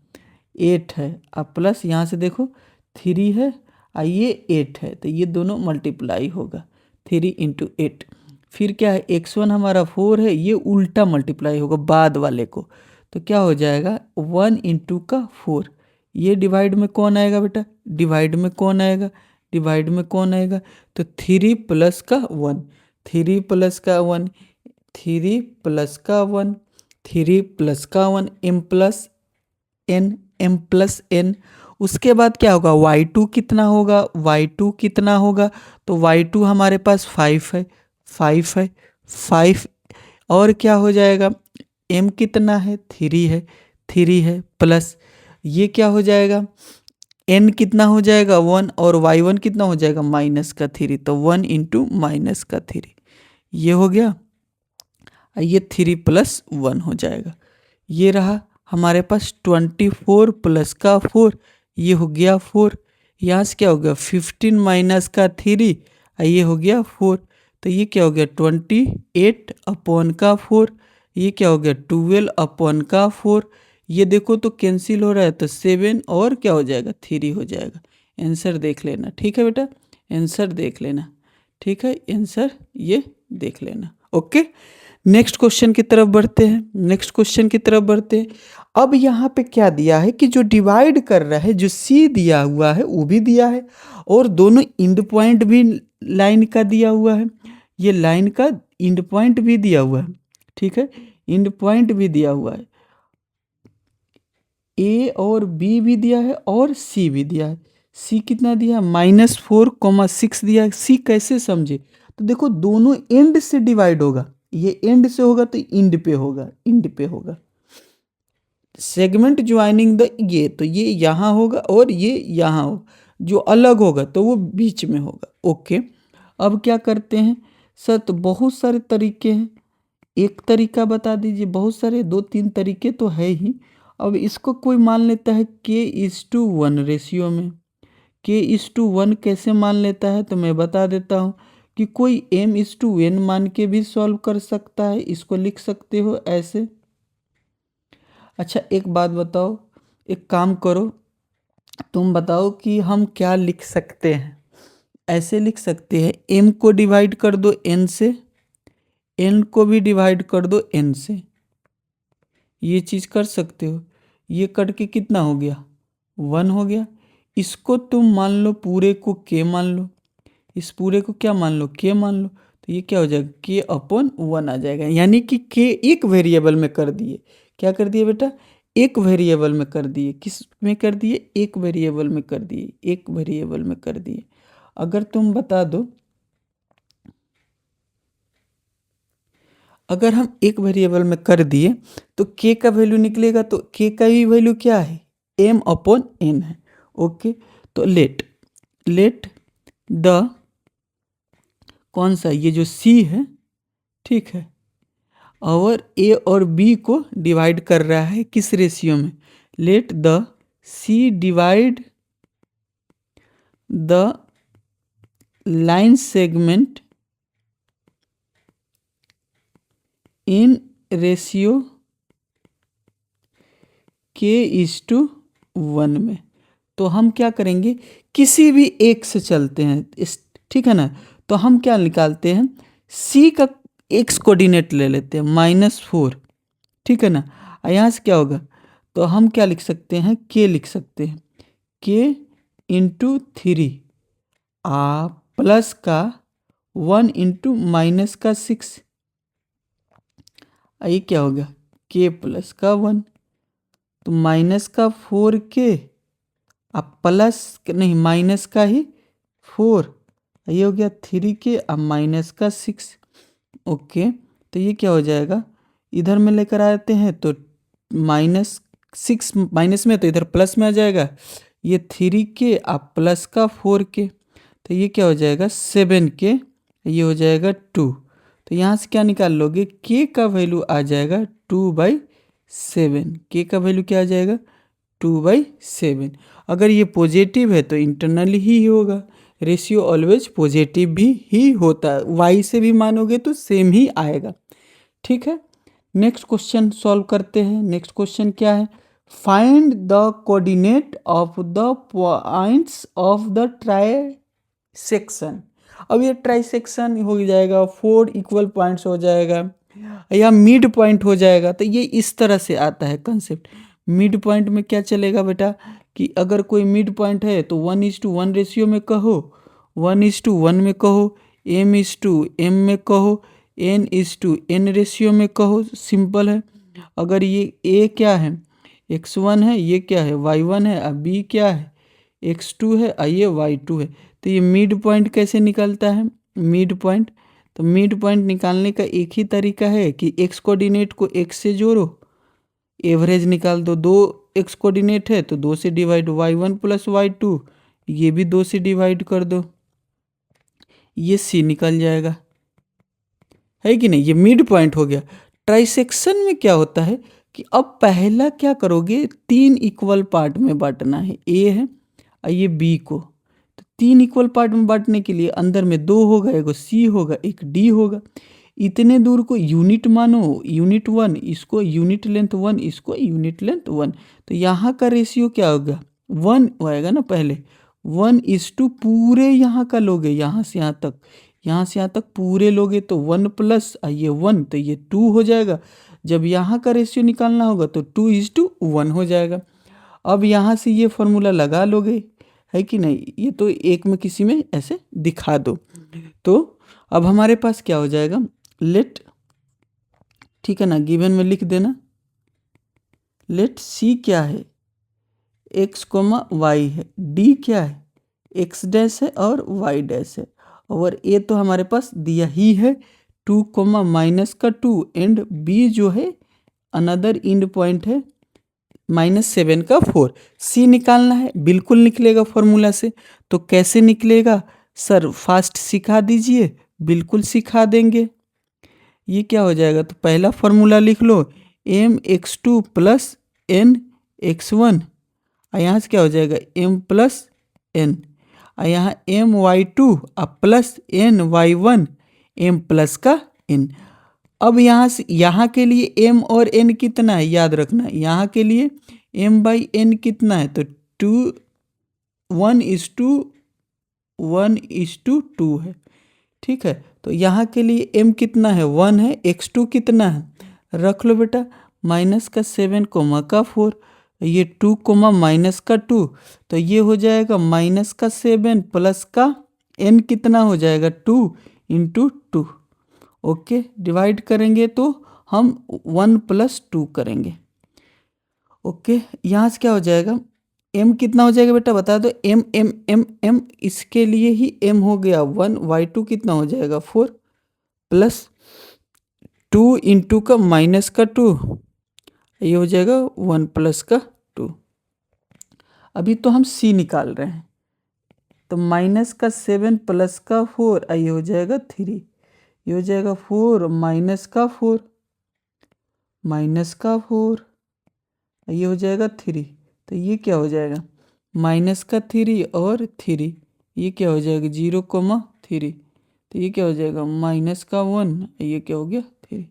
8 है। अब प्लस यहाँ से देखो 3 है, ये 8 है, तो ये दोनों मल्टीप्लाई होगा, 3 इंटू 8। फिर क्या है, x1 हमारा 4 है, ये उल्टा मल्टीप्लाई होगा बाद वाले को। तो क्या हो जाएगा, 1 इंटू का 4। ये डिवाइड में कौन आएगा बेटा, डिवाइड में कौन आएगा, तो 3 प्लस का 1, 3 प्लस का 1, 3 प्लस का 1, 3 प्लस का 1, m प्लस n। उसके बाद क्या होगा, y2 कितना होगा, तो y2 हमारे पास 5 है, 5 और क्या हो जाएगा, m कितना है, 3 है, प्लस ये क्या हो जाएगा, n कितना हो जाएगा 1 और y1 कितना हो जाएगा -3, तो 1 इंटू -3 ये हो गया। ये 3 + 1 हो जाएगा। ये रहा हमारे पास 24 प्लस का 4, ये हो गया 4। यहाँ से क्या हो गया 15 माइनस का 3, ये हो गया 4। तो ये क्या हो गया 28 अपॉन का 4, ये क्या हो गया 12 अपॉन का 4। ये देखो तो कैंसिल हो रहा है, तो 7 और क्या हो जाएगा 3 हो जाएगा। आंसर देख लेना, ठीक है बेटा, आंसर देख लेना, ठीक है, आंसर ये देख लेना। ओके, नेक्स्ट क्वेश्चन की तरफ बढ़ते हैं, नेक्स्ट क्वेश्चन की तरफ बढ़ते हैं। अब यहाँ पे क्या दिया है कि जो डिवाइड कर रहा है, जो सी दिया हुआ है वो भी दिया है, और दोनों इंड पॉइंट भी लाइन का दिया हुआ है, ये लाइन का इंड पॉइंट भी दिया हुआ है, ठीक है, इंड पॉइंट भी दिया हुआ है, ए और बी भी दिया है और सी भी दिया है। सी कितना दिया -4,6 दिया है। सी कैसे समझे, तो देखो दोनों एंड से डिवाइड होगा, ये एंड से होगा तो इंड पे होगा, इंड पे होगा। सेगमेंट ज्वाइनिंग द, ये तो ये यहाँ होगा और ये यहाँ होगा, जो अलग होगा तो वो बीच में होगा। ओके, अब क्या करते हैं सर, तो बहुत सारे तरीके हैं, एक तरीका बता दीजिए, बहुत सारे 2-3 तरीके तो है ही। अब इसको कोई मान लेता है k:1 रेशियो में, k:1 कैसे मान लेता है, तो मैं बता देता हूँ कि कोई m:n मान के भी सॉल्व कर सकता है, इसको लिख सकते हो ऐसे। अच्छा एक बात बताओ, एक काम करो, तुम बताओ कि हम क्या लिख सकते हैं। ऐसे लिख सकते हैं, m को डिवाइड कर दो n से, n को भी डिवाइड कर दो n से, ये चीज़ कर सकते हो। ये कट के कितना हो गया 1 हो गया। इसको तुम मान लो पूरे को k मान लो, इस पूरे को क्या मान लो k मान लो, तो ये क्या हो जाएगा k/1 आ जाएगा। यानी कि k एक वेरिएबल में कर दिए, क्या कर दिए बेटा, एक वेरिएबल में कर दिए। किस में कर दिए, एक वेरिएबल में कर दिए, एक वेरिएबल में कर दिए। अगर तुम बता दो, अगर हम एक वेरिएबल में कर दिए तो k का वैल्यू निकलेगा, तो k का भी वैल्यू क्या है m/n है। ओके, तो लेट द, कौन सा, ये जो c है, ठीक है, और a और b को डिवाइड कर रहा है किस रेशियो में, let the c divide the line segment in ratio k:1 में। तो हम क्या करेंगे, किसी भी एक से चलते हैं इस, ठीक है ना, तो हम क्या निकालते हैं, c का x कोऑर्डिनेट ले लेते हैं -4, ठीक है ना। यहाँ से क्या होगा, तो हम क्या लिख सकते हैं, k लिख सकते हैं, k × 3 प्लस का 1 × -6, ये क्या हो गया k प्लस का 1, तो माइनस का 4k अब प्लस नहीं माइनस का ही 4, ये हो गया 3k अब माइनस का 6। ओके, तो ये क्या हो जाएगा, इधर में लेकर आते हैं तो -6 माइनस में, तो इधर प्लस में आ जाएगा, ये 3k अब प्लस का 4k, तो ये क्या हो जाएगा 7k, ये हो जाएगा 2। तो यहाँ से क्या निकाल लोगे, k का वैल्यू आ जाएगा 2/7, k का वैल्यू क्या आ जाएगा 2/7। अगर ये पॉजिटिव है तो इंटरनली ही होगा, रेशियो ऑलवेज पॉजिटिव भी ही होता है, y से भी मानोगे तो सेम ही आएगा, ठीक है। नेक्स्ट क्वेश्चन सॉल्व करते हैं। नेक्स्ट क्वेश्चन क्या है, find the coordinate of the points of the trisection. अब ये ट्राइसेक्शन हो जाएगा, 4 इक्वल पॉइंट्स हो जाएगा या मिड पॉइंट हो जाएगा, तो ये इस तरह से आता है कंसेप्ट। मिड पॉइंट में क्या चलेगा बेटा, कि अगर कोई मिड पॉइंट है तो 1:1 रेशियो में कहो, 1:1 में कहो, m:m में कहो, n:n रेशियो में कहो, सिंपल है। अगर ये a क्या है x1 है, ये क्या है y1 है, अब b क्या है x2 है, ये y2 है। तो ये मिड पॉइंट कैसे निकलता है, मिड पॉइंट, तो मिड पॉइंट निकालने का एक ही तरीका है कि x कोऑर्डिनेट को x से जोड़ो, एवरेज निकाल दो, दो एक्स कोऑर्डिनेट है तो 2 से डिवाइड, y1 प्लस y2 ये भी 2 से डिवाइड कर दो, ये c निकल जाएगा, है कि नहीं। ये मिड पॉइंट हो गया। ट्राइसेक्शन में क्या होता है कि अब पहला क्या करोगे, 3 इक्वल पार्ट में बांटना है, ए है और ये बी को। तो 3 इक्वल पार्ट में बांटने के लिए अंदर में 2 होगा, एक सी होगा, एक डी होगा। इतने दूर को यूनिट मानो, यूनिट 1, इसको यूनिट लेंथ 1, इसको यूनिट लेंथ 1। तो यहाँ का रेशियो क्या होगा, 1 आएगा ना पहले, 1:2 पूरे यहाँ का लोगे, यहाँ से यहाँ तक, यहाँ से यहाँ तक पूरे लोगे तो 1 प्लस ये 1 तो ये 2 हो जाएगा। जब यहाँ का रेशियो निकालना होगा तो 2:1 हो जाएगा। अब यहाँ से ये फॉर्मूला लगा लोगे, है कि नहीं। ये तो एक में किसी में ऐसे दिखा दो। तो अब हमारे पास क्या हो जाएगा, लेट, ठीक है ना, गिवन में लिख देना, लेट सी क्या है, x, y है, d क्या है, x डैश है और y डैश है, और a तो हमारे पास दिया ही है 2, -2 एंड b जो है अनदर इंड पॉइंट है -7 का 4। c निकालना है, बिल्कुल निकलेगा फॉर्मूला से। तो कैसे निकलेगा सर, फास्ट सिखा दीजिए। बिल्कुल सिखा देंगे। ये क्या हो जाएगा, तो पहला फॉर्मूला लिख लो, mx2 प्लस n x1, और यहाँ से क्या हो जाएगा m प्लस n, और यहाँ my2 plus n y1 m plus का n। अब यहाँ से यहाँ के लिए m और n कितना है याद रखना, यहाँ के लिए m/n कितना है, तो 1:2 है, ठीक है। तो यहाँ के लिए m कितना है, 1 है, x2 कितना है, रख लो बेटा, -7 का 4, ये 2 -2, तो ये हो जाएगा -7 प्लस का n कितना हो जाएगा 2 × 2। ओके, डिवाइड करेंगे तो हम 1 + 2 करेंगे। ओके, यहाँ से क्या हो जाएगा, m कितना हो जाएगा बेटा बता दो, m इसके लिए ही m हो गया 1, y2 कितना हो जाएगा 4 प्लस 2 × का -2, ये हो जाएगा 1 + 2। अभी तो हम c निकाल रहे हैं, तो -7 प्लस का 4, ये हो जाएगा 3, ये हो जाएगा 4 -4 -4, ये हो जाएगा 3, तो ये क्या हो जाएगा -3 और 3, ये क्या हो जाएगा 0,3, तो ये क्या हो जाएगा -1, ये क्या हो गया 3।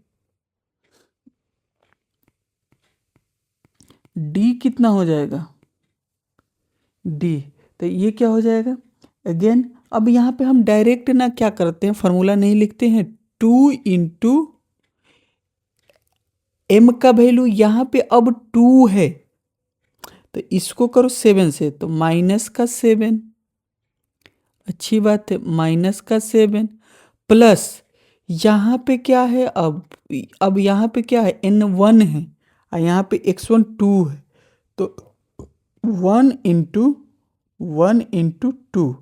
d कितना हो जाएगा d, तो ये क्या हो जाएगा अगेन। अब यहाँ पे हम डायरेक्ट ना क्या करते हैं, फार्मूला नहीं लिखते हैं, 2 × m का वैल्यू यहाँ पे अब 2 है, तो इसको करो 7 से, तो -7, अच्छी बात है, -7 प्लस यहाँ पे क्या है, अब यहाँ पे क्या है, n1 है और यहाँ पे x1 2 है, तो 1 × 2।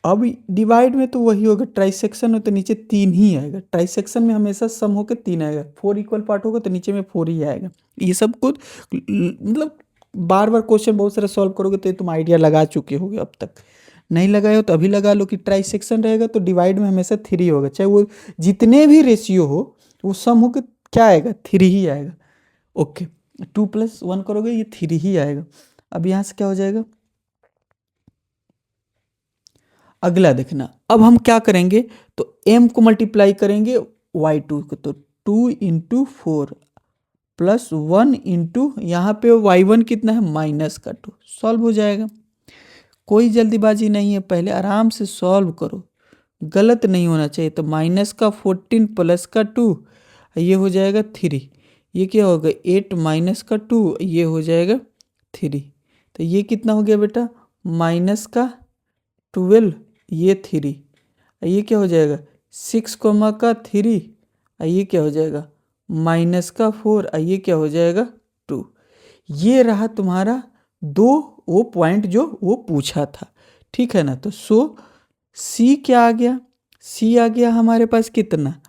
अब डिवाइड में तो वही होगा, ट्राइसेक्शन में तो नीचे 3 ही आएगा, ट्राइसेक्शन में हमेशा सम होकर 3 आएगा, 4 इक्वल पार्ट होगा तो नीचे में 4 ही आएगा। ये सब कुछ मतलब बार बार क्वेश्चन बहुत सारे सॉल्व करोगे तो तुम आइडिया लगा चुके होगे, अब तक नहीं लगाए हो तो अभी लगा लो कि ट्राइसेक्शन रहेगा तो डिवाइड में हमेशा 3 होगा, चाहे वो जितने भी रेशियो हो वो सम होकर क्या आएगा 3 ही आएगा। ओके, 2 + 1 करोगे ये 3 ही आएगा। अब यहाँ से क्या हो जाएगा, अगला देखना, अब हम क्या करेंगे, तो m को मल्टीप्लाई करेंगे y2 को, तो 2 × 4 प्लस 1 × यहाँ पे y1 कितना है -2, सॉल्व हो जाएगा। कोई जल्दीबाजी नहीं है, पहले आराम से सॉल्व करो, गलत नहीं होना चाहिए। तो -14 प्लस का 2, ये हो जाएगा 3, ये क्या होगा 8 - 2, ये हो जाएगा 3, तो ये कितना हो गया बेटा -12, ये 3, ये क्या हो जाएगा 6, 3, ये क्या हो जाएगा -4, ये क्या हो जाएगा 2। ये रहा तुम्हारा 2 वो पॉइंट जो वो पूछा था, ठीक है ना। तो सी क्या आ गया, सी आ गया हमारे पास कितना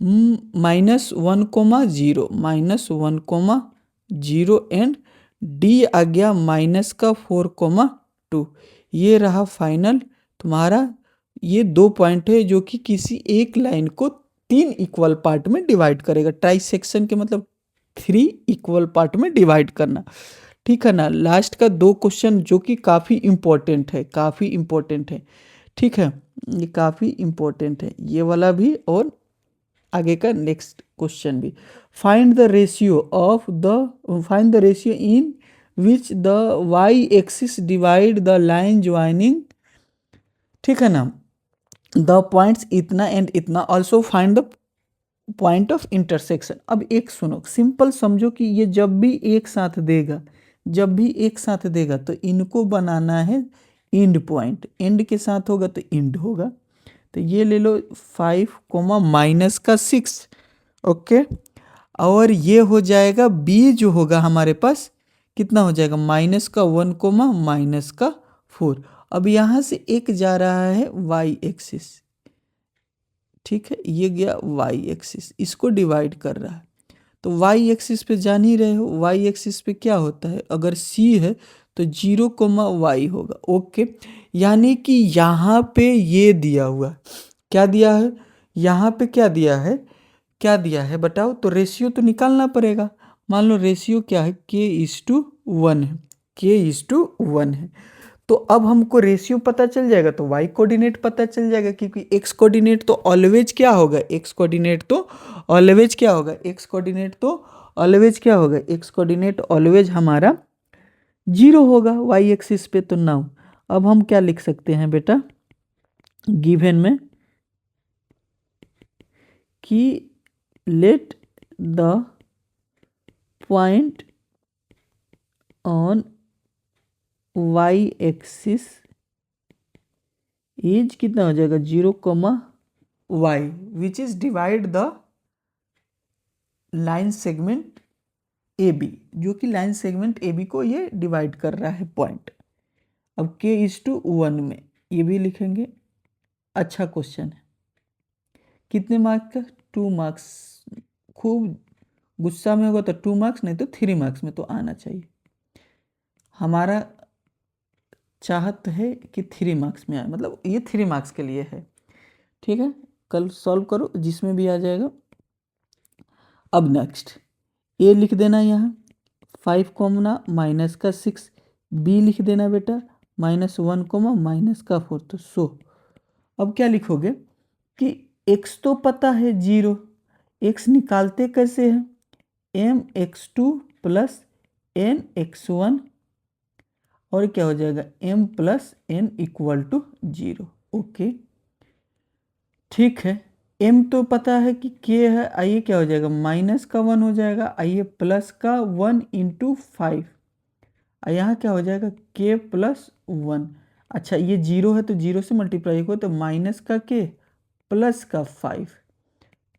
-1,0 -1,0 एंड डी आ गया -4,2। ये रहा फाइनल तुम्हारा। ये 2 पॉइंट है जो कि किसी एक लाइन को 3 इक्वल पार्ट में डिवाइड करेगा। ट्राई सेक्शन के मतलब 3 इक्वल पार्ट में डिवाइड करना, ठीक है ना। लास्ट का 2 क्वेश्चन जो कि काफ़ी इम्पोर्टेंट है, काफ़ी इम्पोर्टेंट है, ठीक है। ये काफ़ी इम्पोर्टेंट है ये वाला भी और आगे का नेक्स्ट क्वेश्चन भी। Find the ratio in which the y axis divide the line joining, ठीक है ना, द पॉइंट्स इतना एंड इतना। Also find the point of intersection. अब एक सुनो, सिंपल समझो कि ये जब भी एक साथ देगा, जब भी एक साथ देगा तो इनको बनाना है एंड पॉइंट। एंड के साथ होगा तो एंड होगा। तो ये ले लो 5 -6, ओके। और ये हो जाएगा बी जो होगा हमारे पास कितना हो जाएगा -1, -4। अब यहाँ से एक जा रहा है वाई एक्सिस, ठीक है, ये गया वाई एक्सिस, इसको डिवाइड कर रहा है। तो वाई एक्सिस पे जान ही रहे हो, वाई एक्सिस पे क्या होता है, अगर सी है तो 0, होगा, ओके। यानी कि यहाँ पे ये दिया हुआ, क्या दिया है यहाँ पे, क्या दिया है, क्या दिया है बताओ। तो रेशियो तो निकालना पड़ेगा। मान लो रेशियो क्या है, k:1 है, k:1 है। तो अब हमको रेशियो पता चल जाएगा तो वाई कोऑर्डिनेट पता चल जाएगा, क्योंकि एक्स कोऑर्डिनेट तो ऑलवेज क्या होगा, एक्स कोऑर्डिनेट तो ऑलवेज क्या होगा, एक्स कोऑर्डिनेट तो ऑलवेज क्या होगा, एक्स कोऑर्डिनेट ऑलवेज हमारा 0 होगा वाई एक्सिस पे। तो नाउ अब हम क्या लिख सकते हैं बेटा गिवन में कि let the point on y axis is कितना हो जाएगा 0, which is divide the line segment A B, जो कि लाइन सेगमेंट ए बी को ये डिवाइड कर रहा है पॉइंट। अब k:1 में ये भी लिखेंगे। अच्छा क्वेश्चन है, कितने मार्क्स का, 2 मार्क्स। खूब गुस्सा में होगा तो 2 मार्क्स, नहीं तो 3 मार्क्स में तो आना चाहिए। हमारा चाहत है कि 3 मार्क्स में आए, मतलब ये 3 मार्क्स के लिए है, ठीक है। कल सॉल्व करो जिसमें भी आ जाएगा। अब नेक्स्ट ए लिख देना यहाँ 5, बी लिख देना बेटा -1, -4। तो अब क्या लिखोगे कि x तो पता है 0, x निकालते कैसे हैं, mx2 + nx1, और क्या हो जाएगा m + n = 0, ओके, ठीक है। m तो पता है कि k है, आइए क्या हो जाएगा -1 हो जाएगा, आइए +1 × 5, यहाँ क्या हो जाएगा k + 1। अच्छा ये 0 है तो 0 से मल्टीप्लाई होगा तो -k +5,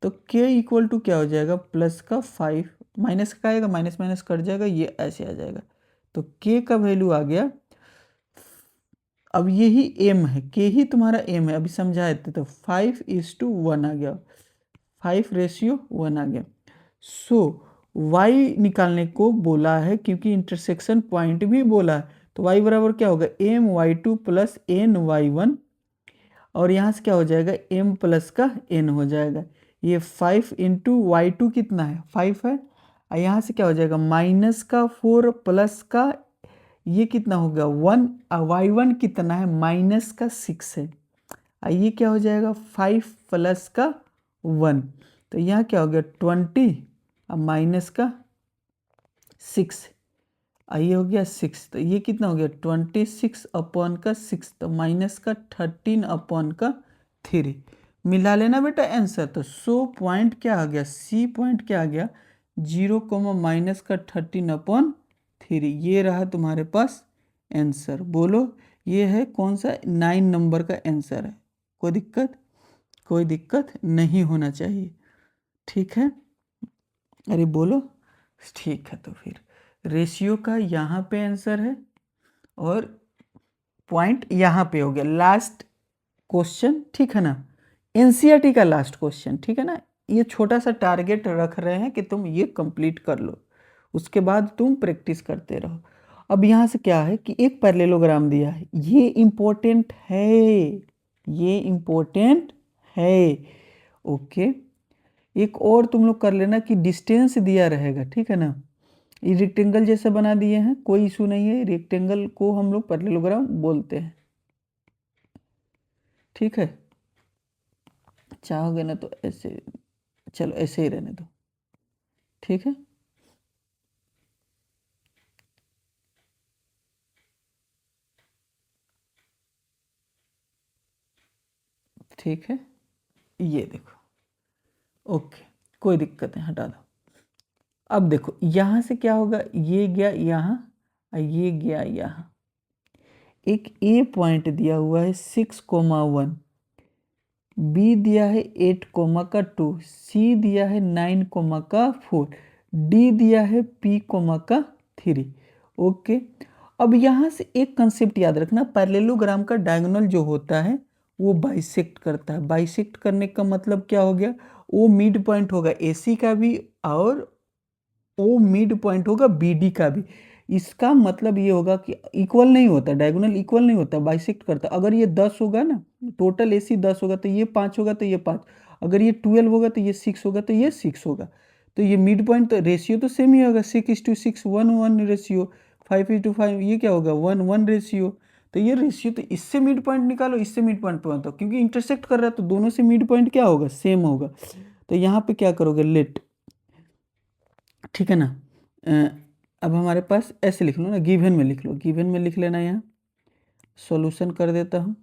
तो k = क्या हो जाएगा +5, माइनस का आएगा, माइनस माइनस कट जाएगा, ये ऐसे आ जाएगा। तो k का वैल्यू आ गया, अब यही m है, k ही तुम्हारा m है, अभी समझाए थे। तो 5:1 आ गया, 5:1 आ गया। सो y निकालने को बोला है, क्योंकि इंटरसेक्शन पॉइंट भी बोला है। तो y बराबर क्या होगा my2 + ny1, और यहाँ से क्या हो जाएगा m + का n हो जाएगा। ये 5 × y2 कितना है 5 है, और यहाँ से क्या हो जाएगा -4 + ये कितना हो गया 1, y1 कितना है -6 है, ये क्या हो जाएगा 5 + 1, तो यहाँ क्या हो गया 20 और -6, ये हो गया 6, तो ये कितना हो गया 26/6, तो -13/3 मिला लेना बेटा आंसर। तो पॉइंट क्या आ गया, सी पॉइंट क्या आ गया 0, -13/3, ये रहा तुम्हारे पास आंसर। बोलो ये है कौन सा 9 नंबर का आंसर है। कोई दिक्कत नहीं होना चाहिए, ठीक है। अरे बोलो ठीक है। तो फिर रेशियो का यहाँ पे आंसर है और पॉइंट यहाँ पे हो गया। लास्ट क्वेश्चन, ठीक है ना, एनसीईआरटी का लास्ट क्वेश्चन, ठीक है ना। ये छोटा सा टारगेट रख रहे हैं कि तुम ये कंप्लीट कर लो, उसके बाद तुम प्रैक्टिस करते रहो। अब यहाँ से क्या है कि एक पैरेललोग्राम दिया है, ये इम्पोर्टेंट है, ये इम्पोर्टेंट है। ओके, एक और तुम लोग कर लेना कि डिस्टेंस दिया रहेगा, ठीक है ना। ये रेक्टेंगल जैसा बना दिए हैं, कोई इशू नहीं है, रेक्टेंगल को हम लोग पैरेललोग्राम बोलते हैं, ठीक है। चाहोगे ना तो ऐसे, चलो ऐसे ही रहने दो, ठीक है। ठीक है, ये देखो, ओके, कोई दिक्कत नहीं, हटा दो। अब देखो यहाँ से क्या होगा, ये गया यहाँ और ये गया यहाँ। एक ए पॉइंट दिया हुआ है 6,1, बी दिया है 8,2, सी दिया है 9,4, डी दिया है P,3। ओके, अब यहाँ से एक कंसेप्ट याद रखना, पैरेललोग्राम का डायगोनल जो होता है वो बाइसेक्ट करता है। बाइसेक्ट करने का मतलब क्या हो गया, वो मिड पॉइंट होगा AC का भी और वो मिड पॉइंट होगा BD का भी। इसका मतलब ये होगा कि इक्वल नहीं होता, डायगोनल इक्वल नहीं होता, बाइसेक्ट करता। अगर ये 10 होगा ना, टोटल AC 10 होगा तो ये 5 होगा तो ये 5, अगर ये 12 होगा तो ये 6 होगा तो ये 6 होगा। तो ये मिड पॉइंट तो रेशियो तो सेम ही होगा, 6:6, 1:1 रेशियो, 5:5, ये क्या होगा 1:1 रेशियो। तो ये रेशियो, तो इससे मिड पॉइंट निकालो, इससे मिड पॉइंट पहुंचो, क्योंकि इंटरसेक्ट कर रहा है तो दोनों से मिड पॉइंट क्या होगा, सेम होगा। तो यहाँ पे क्या करोगे, लेट, ठीक है ना। अब हमारे पास ऐसे लिख लो ना, गिवन में लिख लो, गिवन में लिख लेना, यहाँ सॉल्यूशन कर देता हूँ।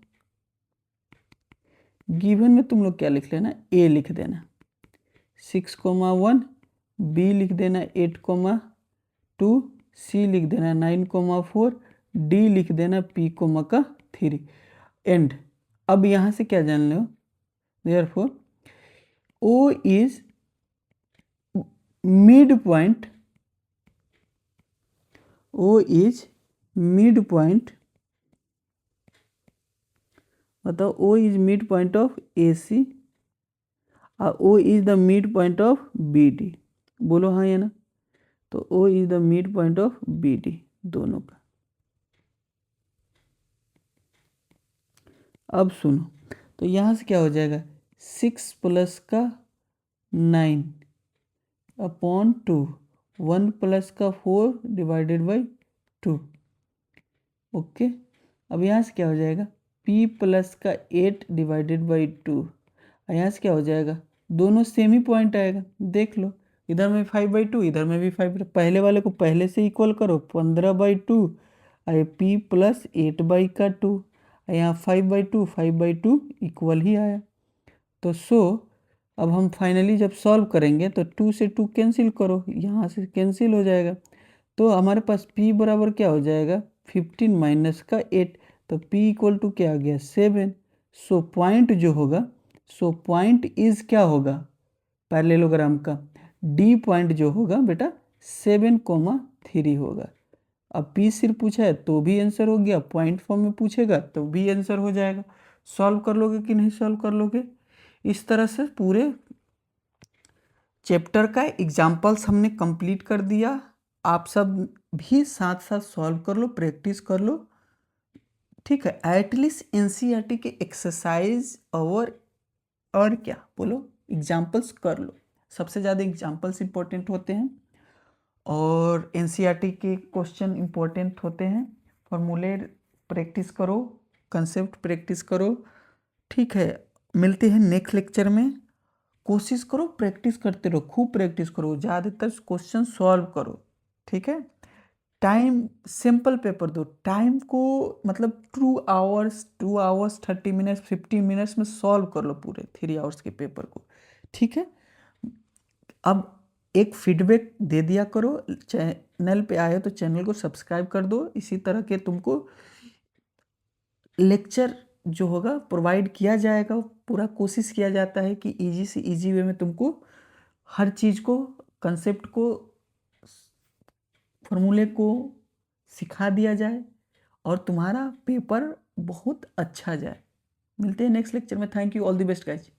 गिवन में तुम लोग क्या लिख लेना, ए लिख देना 6,1, बी लिख देना 8,2, सी लिख देना 9,4, डी लिख देना P,3 एंड। अब यहाँ से क्या जान लो, therefore O is mid point, O is mid point, बताओ O is mid point of AC और O is the mid point of BD, बोलो हाँ या ना। तो O is the mid point of BD दोनों का। अब सुनो, तो यहाँ से क्या हो जाएगा, 6 प्लस का 9 अपॉन 2, 1 प्लस का 4 डिवाइडेड बाई 2। ओके, अब यहाँ से क्या हो जाएगा, P प्लस का 8 डिवाइडेड बाई 2, और यहाँ से क्या हो जाएगा, दोनों सेम ही पॉइंट आएगा, देख लो, इधर में 5/2, इधर में भी 5, पहले वाले को पहले से इक्वल करो, 15/2 और P प्लस 8/2, यहाँ 5/2 इक्वल ही आया। तो अब हम फाइनली जब सॉल्व करेंगे तो 2 से 2 कैंसिल करो, यहाँ से कैंसिल हो जाएगा। तो हमारे पास P बराबर क्या हो जाएगा, 15 माइनस का 8, तो P इक्वल टू क्या आ गया, 7। सो पॉइंट जो होगा, सो पॉइंट इज क्या होगा, पैरेललोग्राम का D पॉइंट जो होगा बेटा 7,3 होगा। अब P सिर्फ पूछा है तो भी आंसर हो गया, पॉइंट फॉर्म में पूछेगा तो भी आंसर हो जाएगा। सॉल्व कर लोगे कि नहीं सॉल्व कर लोगे। इस तरह से पूरे चैप्टर का एग्जाम्पल्स हमने कंप्लीट कर दिया। आप सब भी साथ साथ सॉल्व कर लो, प्रैक्टिस कर लो, ठीक है। एटलीस्ट NCERT के एक्सरसाइज और क्या बोलो, एग्जाम्पल्स कर लो। सबसे ज़्यादा एग्जाम्पल्स इंपॉर्टेंट होते हैं और NCERT के क्वेश्चन इंपॉर्टेंट होते हैं। फॉर्मूले प्रैक्टिस करो, कंसेप्ट प्रैक्टिस करो, ठीक है। मिलते हैं नेक्स्ट लेक्चर में। कोशिश करो, प्रैक्टिस करते रहो, खूब प्रैक्टिस करो, ज़्यादातर क्वेश्चन सॉल्व करो, ठीक है। टाइम सिंपल पेपर दो, टाइम को मतलब 2 आवर्स 30 मिनट्स 15 मिनट्स में सॉल्व कर लो पूरे 3 आवर्स के पेपर को, ठीक है। अब एक फीडबैक दे दिया करो, चैनल पे आए तो चैनल को सब्सक्राइब कर दो। इसी तरह के तुमको लेक्चर जो होगा प्रोवाइड किया जाएगा, पूरा कोशिश किया जाता है कि इजी से इजी वे में तुमको हर चीज़ को, कंसेप्ट को, फॉर्मूले को सिखा दिया जाए और तुम्हारा पेपर बहुत अच्छा जाए। मिलते हैं नेक्स्ट लेक्चर में। Thank you, all the best guys.